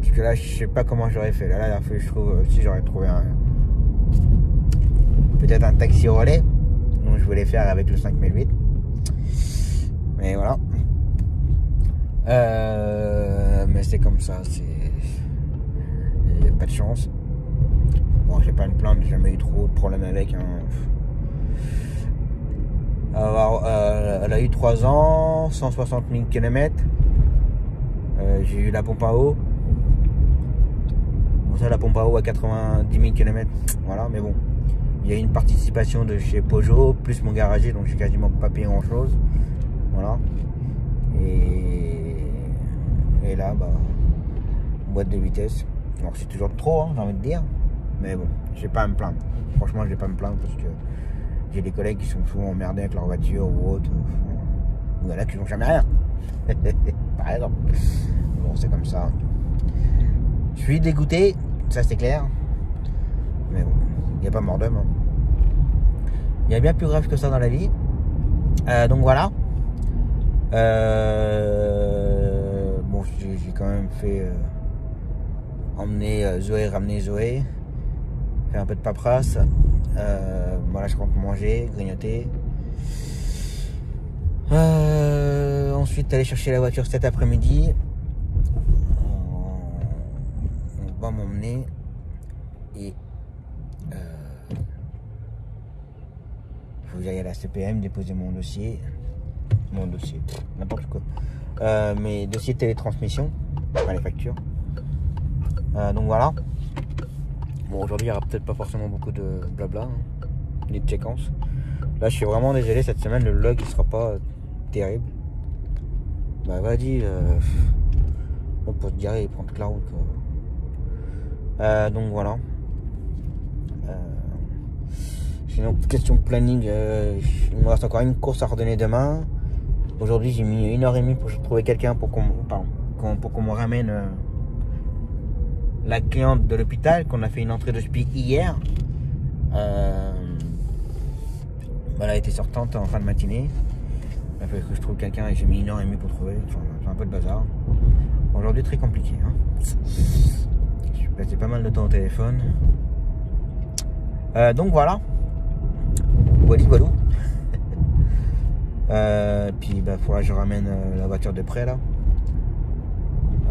Parce que là, je sais pas comment j'aurais fait. Là, je trouve si j'aurais trouvé peut-être un taxi relais. Donc je voulais faire avec le 5008. Mais voilà. Mais c'est comme ça, il n'y a pas de chance. Bon, j'ai pas à me plaindre, j'ai jamais eu trop de problèmes avec. Hein. Alors, elle a eu 3 ans, 160 000 km. J'ai eu la pompe à eau. Bon, ça, la pompe à eau à 90 000 km. Voilà, mais bon. Il y a une participation de chez Peugeot, plus mon garager, donc j'ai quasiment pas payé grand chose. Voilà. Et là, bah, boîte de vitesse. Alors, c'est toujours trop, hein, j'ai envie de dire. Mais bon, j'ai pas à me plaindre. Franchement, je vais pas me plaindre parce que j'ai des collègues qui sont souvent emmerdés avec leur voiture ou autre. Ou il y en a qui n'ont jamais rien. Par exemple. Bon, c'est comme ça. Je suis dégoûté, ça c'est clair. Mais bon, il n'y a pas mort d'homme. Hein. Il y a bien plus grave que ça dans la vie. Donc voilà. Bon, j'ai quand même fait emmener Zoé, ramener Zoé. Faire un peu de paperasse. Voilà, je compte manger, grignoter. Ensuite, aller chercher la voiture cet après-midi. On va m'emmener. Et faut que j'aille à la CPM déposer mon dossier. N'importe quoi. Mes dossiers de télétransmission, pas les factures. Donc voilà. Bon, aujourd'hui, il n'y aura peut-être pas forcément beaucoup de blabla, hein, ni de séquences. Là, je suis vraiment désolé, cette semaine, le vlog, il sera pas terrible. Bah, vas-y, on peut se garer et prendre toute la route, quoi. Donc voilà. Sinon, question de planning, il me reste encore une course à redonner demain. Aujourd'hui, j'ai mis 1h30 pour trouver quelqu'un pour qu'on me ramène la cliente de l'hôpital, qu'on a fait une entrée de SPI hier. Elle a été sortante en fin de matinée. Il a fallu que je trouve quelqu'un et j'ai mis 1h30 pour trouver. Enfin, c'est un peu de bazar. Aujourd'hui, très compliqué. Hein. Je suis passé pas mal de temps au téléphone. Donc voilà. Walou. Puis bah, faudra que je ramène la voiture de près là.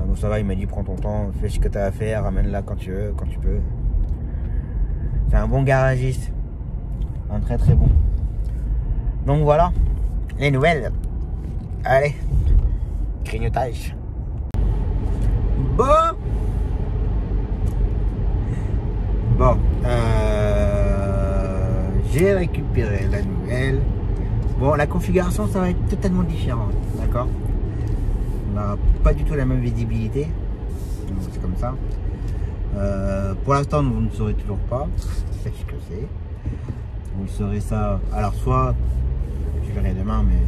Bon, ça va, il m'a dit prends ton temps, fais ce que tu as à faire, ramène-la quand tu veux, quand tu peux. C'est un bon garagiste. Un très très bon. Donc voilà, les nouvelles. Allez, grignotage. Bon, j'ai récupéré la nouvelle. Bon, la configuration, ça va être totalement différent, d'accord? On n'a pas du tout la même visibilité. C'est comme ça. Pour l'instant, vous ne saurez toujours pas. C'est ce que c'est. Vous saurez ça. Alors, soit je verrai demain, mais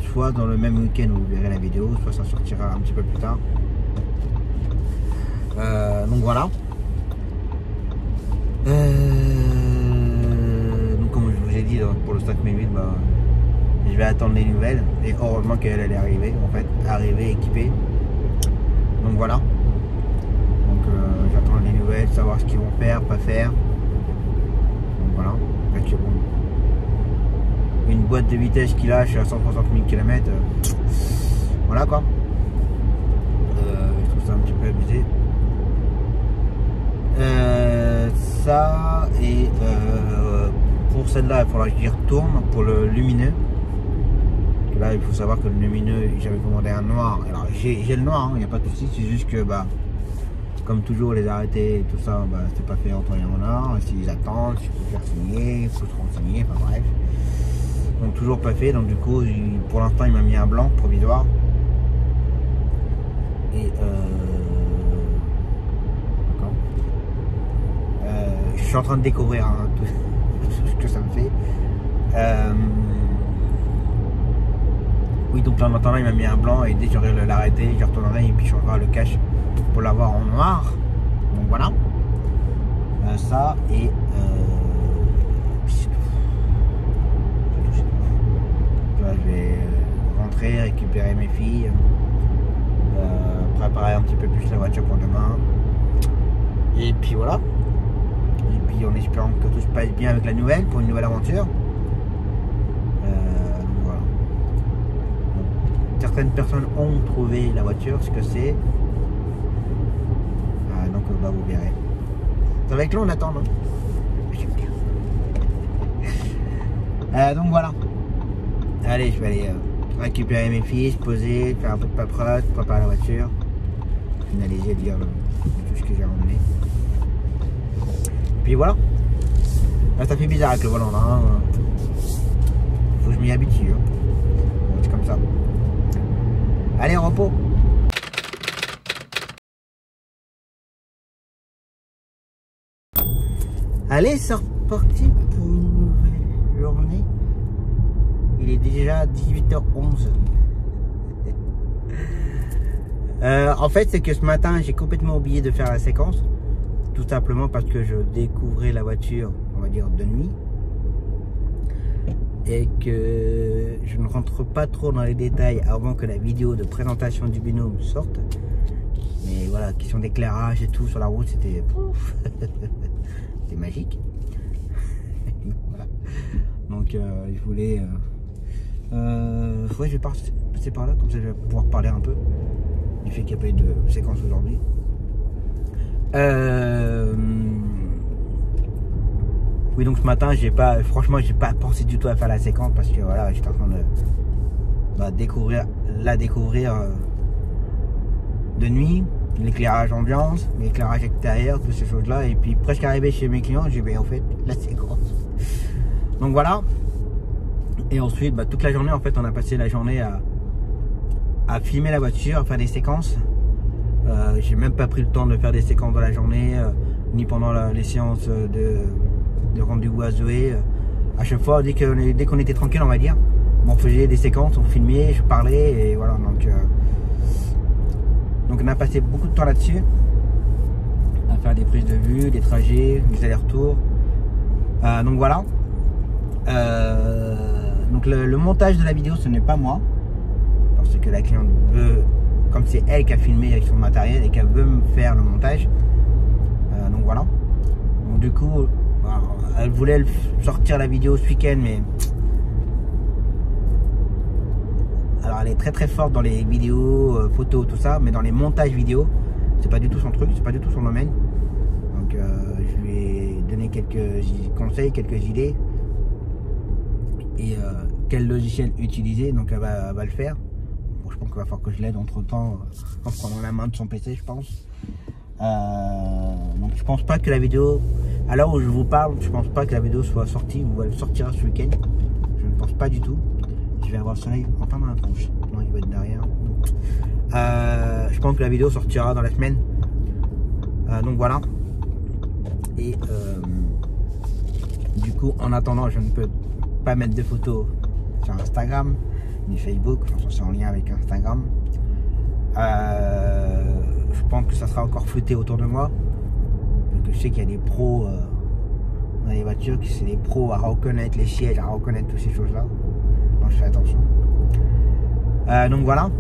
soit dans le même week-end où vous verrez la vidéo, soit ça sortira un petit peu plus tard. Donc voilà. Donc comme je vous ai dit pour le 5008, bah, je vais attendre les nouvelles. Et heureusement qu'elle est arrivée, en fait, arrivée, équipée. Donc voilà. Donc j'attends les nouvelles, savoir ce qu'ils vont faire, pas faire. Donc voilà. Bon. Une boîte de vitesse qui lâche à 160 000 km. Voilà quoi. Je trouve ça un petit peu abusé. Ça et pour celle-là, il faudra que j'y retourne pour le lumineux. Là, il faut savoir que le lumineux, j'avais commandé un noir. Alors, j'ai le noir, il n'y a pas de souci. C'est juste que, bah, comme toujours, les arrêtés et tout ça, bah, c'est pas fait en temps et en heure. S'ils attendent, il faut faire signer, il faut se renseigner, enfin bref. Donc, toujours pas fait. Donc, du coup, pour l'instant, il m'a mis un blanc provisoire. Et je suis en train de découvrir hein, tout ce que ça me fait. Oui, donc là en attendant il m'a mis un blanc et dès que j'aurai l'arrêté, je retournerai et puis je changerai le cache pour l'avoir en noir. Donc voilà. Ça et c'est tout. Là, je vais rentrer, récupérer mes filles, préparer un petit peu plus la voiture pour demain. Et puis voilà. Et puis en espérant que tout se passe bien avec la nouvelle pour une nouvelle aventure. Voilà. certaines personnes ont trouvé la voiture, ce que c'est. Donc bah, vous verrez. Ça va être long, on attend, non? Donc voilà. Allez, je vais aller récupérer mes fils, poser, faire un peu de paperasse, préparer la voiture, finaliser, dire tout ce que j'ai emmené. Puis voilà. Là, ça fait bizarre avec le volant là. Hein. Faut que je m'y habitue. Hein. Bon, c'est comme ça. Allez, en repos. Allez, c'est reparti pour une nouvelle journée. Il est déjà 18h11. En fait, c'est que ce matin, j'ai complètement oublié de faire la séquence. Tout simplement parce que je découvrais la voiture, on va dire, de nuit. Et que je ne rentre pas trop dans les détails avant que la vidéo de présentation du binôme sorte. Mais voilà, question d'éclairage et tout sur la route, c'était c'était magique. Voilà. Donc je voulais ouais, je vais passer par là, comme ça je vais pouvoir parler un peu du fait qu'il n'y a pas eu de séquence aujourd'hui. Oui, donc ce matin, franchement, j'ai pas pensé du tout à faire la séquence parce que voilà, j'étais en train de découvrir de nuit, l'éclairage ambiance, l'éclairage extérieur, toutes ces choses-là. Et puis presque arrivé chez mes clients, j'ai dit en fait la séquence. Donc voilà. Et ensuite, toute la journée, en fait, on a passé la journée à filmer la voiture, à faire des séquences. J'ai même pas pris le temps de faire des séquences dans la journée, ni pendant les séances de rendez-vous à Zoé. À chaque fois, dès qu'on était tranquille, on va dire, on faisait des séquences, on filmait, je parlais, et voilà. Donc on a passé beaucoup de temps là-dessus, à faire des prises de vue, des trajets, des allers-retours. Donc voilà. Donc le montage de la vidéo, ce n'est pas moi, parce que la cliente veut, comme c'est elle qui a filmé avec son matériel et qu'elle veut me faire le montage. Donc voilà. Donc du coup, elle voulait sortir la vidéo ce week-end, mais alors elle est très très forte dans les vidéos, photos, tout ça, mais dans les montages vidéo, c'est pas du tout son truc, c'est pas du tout son domaine. Donc je lui ai donné quelques conseils, quelques idées et quel logiciel utiliser. Donc elle va le faire. Bon, je pense qu'il va falloir que je l'aide entre temps en prenant la main de son PC, je pense. Donc je pense pas que la vidéo, à l'heure où je vous parle, je pense pas que la vidéo soit sortie ou elle sortira ce week-end. Je ne pense pas du tout. Je vais avoir le soleil en plein dans la tronche. Non, il va être derrière. Je pense que la vidéo sortira dans la semaine. Donc voilà. Et du coup, en attendant, je ne peux pas mettre de photos sur Instagram ni Facebook. Enfin, c'est en lien avec Instagram. Je pense que ça sera encore flouté autour de moi. Donc je sais qu'il y a des pros dans les voitures, que c'est des pros à reconnaître les sièges, à reconnaître toutes ces choses-là. Donc je fais attention. Donc voilà.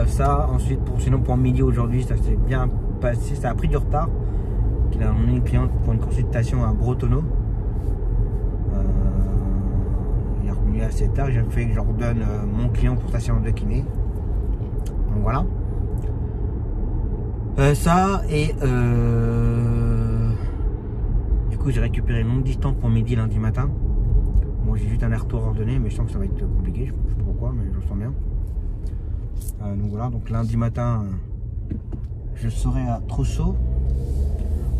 Ça, ensuite, sinon pour midi aujourd'hui, ça s'est bien passé. Ça a pris du retard. Il a emmené une cliente pour une consultation à Bretonneau. Il est revenu assez tard. J'ai fait que je redonne mon client pour sa séance de kiné. Donc voilà. Ça et du coup j'ai récupéré une longue distance pour midi lundi matin. Bon, j'ai juste un aller-retour ordonné, mais je sens que ça va être compliqué. Je sais pas pourquoi, mais je le sens bien. Donc voilà, donc lundi matin je serai à Trousseau.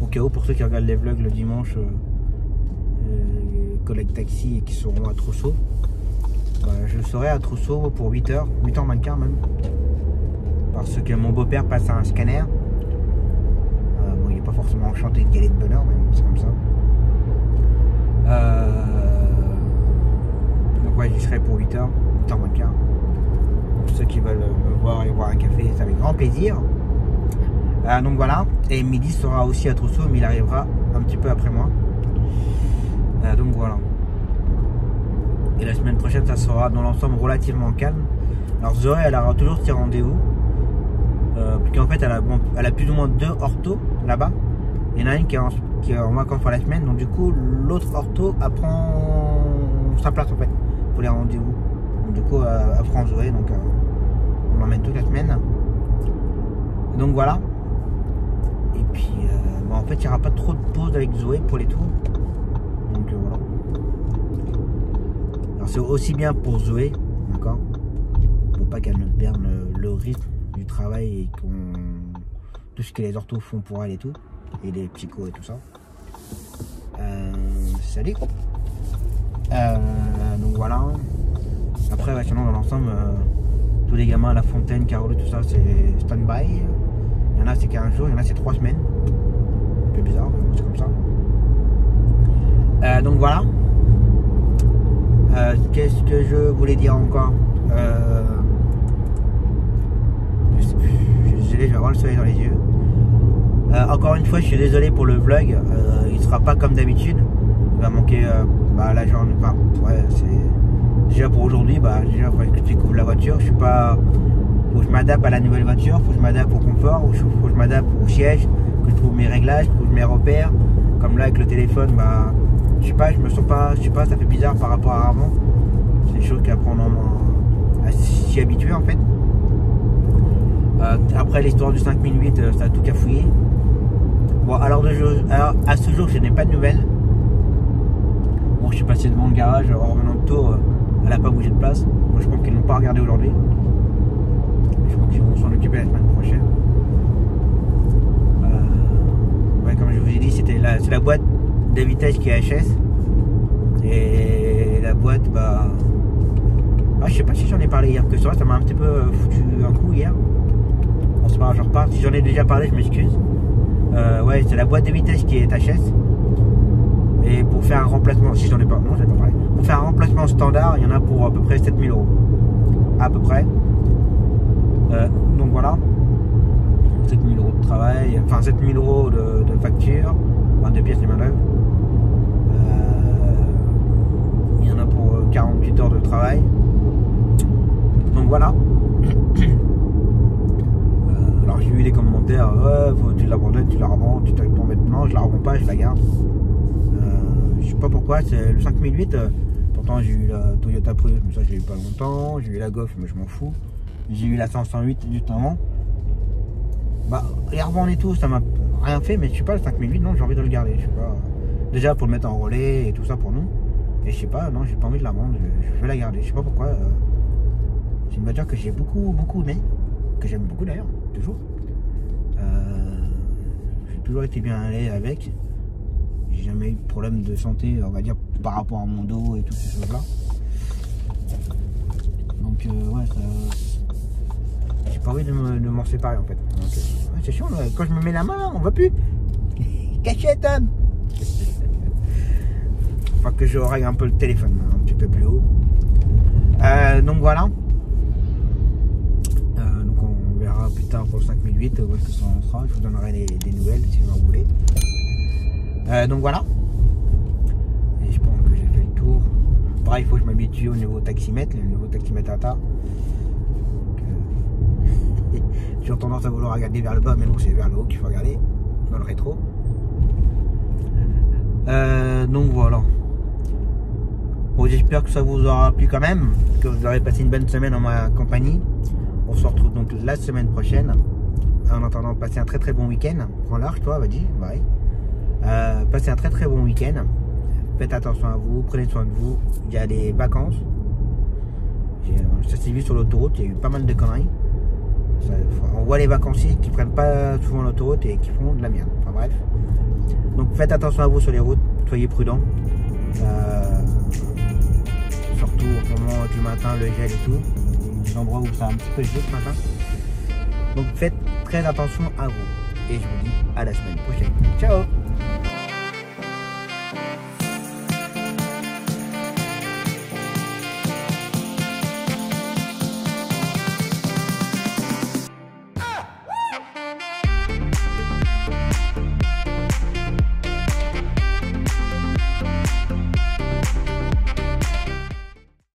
Au cas où, pour ceux qui regardent les vlogs le dimanche, collègues taxi et qui seront à Trousseau, je serai à Trousseau pour 8h, 8h moins le quart même, parce que mon beau-père passe à un scanner. Bon, il n'est pas forcément enchanté de galer de bonheur, mais c'est comme ça. Donc ouais, j'y serai pour 8h, 8h moins le quart. Pour ceux qui veulent me voir et boire un café, c'est avec grand plaisir. Donc voilà, et midi sera aussi à Trousseau, mais il arrivera un petit peu après moi. Donc voilà. Et la semaine prochaine, ça sera dans l'ensemble relativement calme. Alors Zoé, elle aura toujours ses rendez-vous. Puis qu'en fait, elle a plus ou moins 2 orthos là-bas. Il y en a une qui est en vacances pour la semaine. Donc du coup, l'autre ortho prend sa place en fait pour les rendez-vous. Donc, du coup, à France Zoé, donc on l'emmène toute la semaine. Donc voilà. Et puis, en fait, il n'y aura pas trop de pauses avec Zoé pour les tours. Donc voilà. Alors c'est aussi bien pour Zoé, d'accord, pour pas qu'elle ne perde le rythme du travail et tout ce que les orthos font pour elle et tout, et les psychos et tout ça. Salut. Donc voilà. Après, ouais, sinon dans l'ensemble, tous les gamins à La Fontaine, Carole, tout ça, c'est stand-by. Il y en a c'est 15 jours, il y en a c'est 3 semaines. Un peu bizarre, mais c'est comme ça. Donc voilà. Qu'est-ce que je voulais dire encore? Je sais plus, je vais avoir le soleil dans les yeux. Encore une fois, je suis désolé pour le vlog. Il sera pas comme d'habitude. Il va manquer la journée. Enfin, ouais, c'est déjà pour aujourd'hui. Déjà, faut que je découvre la voiture. Je suis pas. Faut que je m'adapte à la nouvelle voiture. Faut que je m'adapte au confort. Faut que je m'adapte au siège. Que je trouve mes réglages. Que je mes repères. Comme là avec le téléphone, je sais pas, je me sens pas. Je sais pas, ça fait bizarre par rapport à avant. C'est des choses qu'à prendre à s'y habituer en fait. Après l'histoire du 5008, ça a tout cafouillé. Bon, alors à ce jour, je n'ai pas de nouvelles. Bon, je suis passé devant le garage en revenant de tour, elle n'a pas bougé de place. Moi, je pense qu'ils n'ont pas regardé aujourd'hui. Je pense qu'ils vont s'en occuper la semaine prochaine. Ouais, comme je vous ai dit, c'est la boîte de vitesse qui est HS. Et la boîte, je sais pas si j'en ai parlé hier, que ça m'a un petit peu foutu un coup hier. Bon, c'est pas grave, je repars. Si j'en ai déjà parlé, je m'excuse. Ouais, c'est la boîte de vitesse qui est HS. Et pour faire un remplacement, si j'en ai pas, non, j'en ai pas parlé. Pour faire un remplacement standard, il y en a pour à peu près 7000 €. À peu près. Donc voilà. 7000 € de travail, enfin 7000 € de facture, enfin de pièces de main-d'œuvre. Il y en a pour 48 heures de travail. Donc voilà. Alors j'ai eu des commentaires, tu l'abandonnes, tu la revends, tu te réponds maintenant, je la revends pas, je la garde. Je sais pas pourquoi, c'est le 5008, pourtant j'ai eu la Toyota Prius, mais ça je l'ai eu pas longtemps, j'ai eu la Golf, mais je m'en fous. J'ai eu la 508 juste avant. Les revendre et tout, ça m'a rien fait, mais je sais pas, le 5008, non, j'ai envie de le garder, je sais pas. Déjà pour le mettre en relais et tout ça pour nous. Et je sais pas, non, j'ai pas envie de la vendre, je vais la garder, je sais pas pourquoi. C'est une voiture que j'ai beaucoup aimé, que j'aime beaucoup d'ailleurs, toujours. J'ai toujours été bien allé avec. J'ai jamais eu de problème de santé, on va dire, par rapport à mon dos et toutes ces choses-là. Donc ouais, j'ai pas envie de m'en séparer en fait. Ouais, c'est chiant, quand je me mets la main, on va plus. Cachette, Anne. Faut que je règle un peu le téléphone, un petit peu plus haut. Donc voilà. Donc on verra plus tard pour le 5008 où est-ce que ça en sera. Je vous donnerai des nouvelles si vous en voulez. Donc voilà. Et je pense que j'ai fait le tour. Pareil, il faut que je m'habitue au nouveau taximètre, le nouveau taximètre ATA. J'ai tendance à vouloir regarder vers le bas, mais non, c'est vers le haut qu'il faut regarder, dans le rétro. Donc voilà. Bon, j'espère que ça vous aura plu quand même, que vous aurez passé une bonne semaine en ma compagnie. On se retrouve donc la semaine prochaine. En attendant, passez un très bon week-end. Prends large, toi, vas-y. Bye. Passez un très bon week-end. Faites attention à vous, prenez soin de vous. Il y a des vacances. Ça s'est vu sur l'autoroute, il y a eu pas mal de conneries. On voit les vacanciers qui prennent pas souvent l'autoroute et qui font de la merde. Enfin bref. Donc faites attention à vous sur les routes, soyez prudents. Surtout au moment du matin, le gel et tout. Des endroits où ça a un petit peu gelé ce matin. Donc faites très attention à vous. Et je vous dis à la semaine prochaine. Ciao!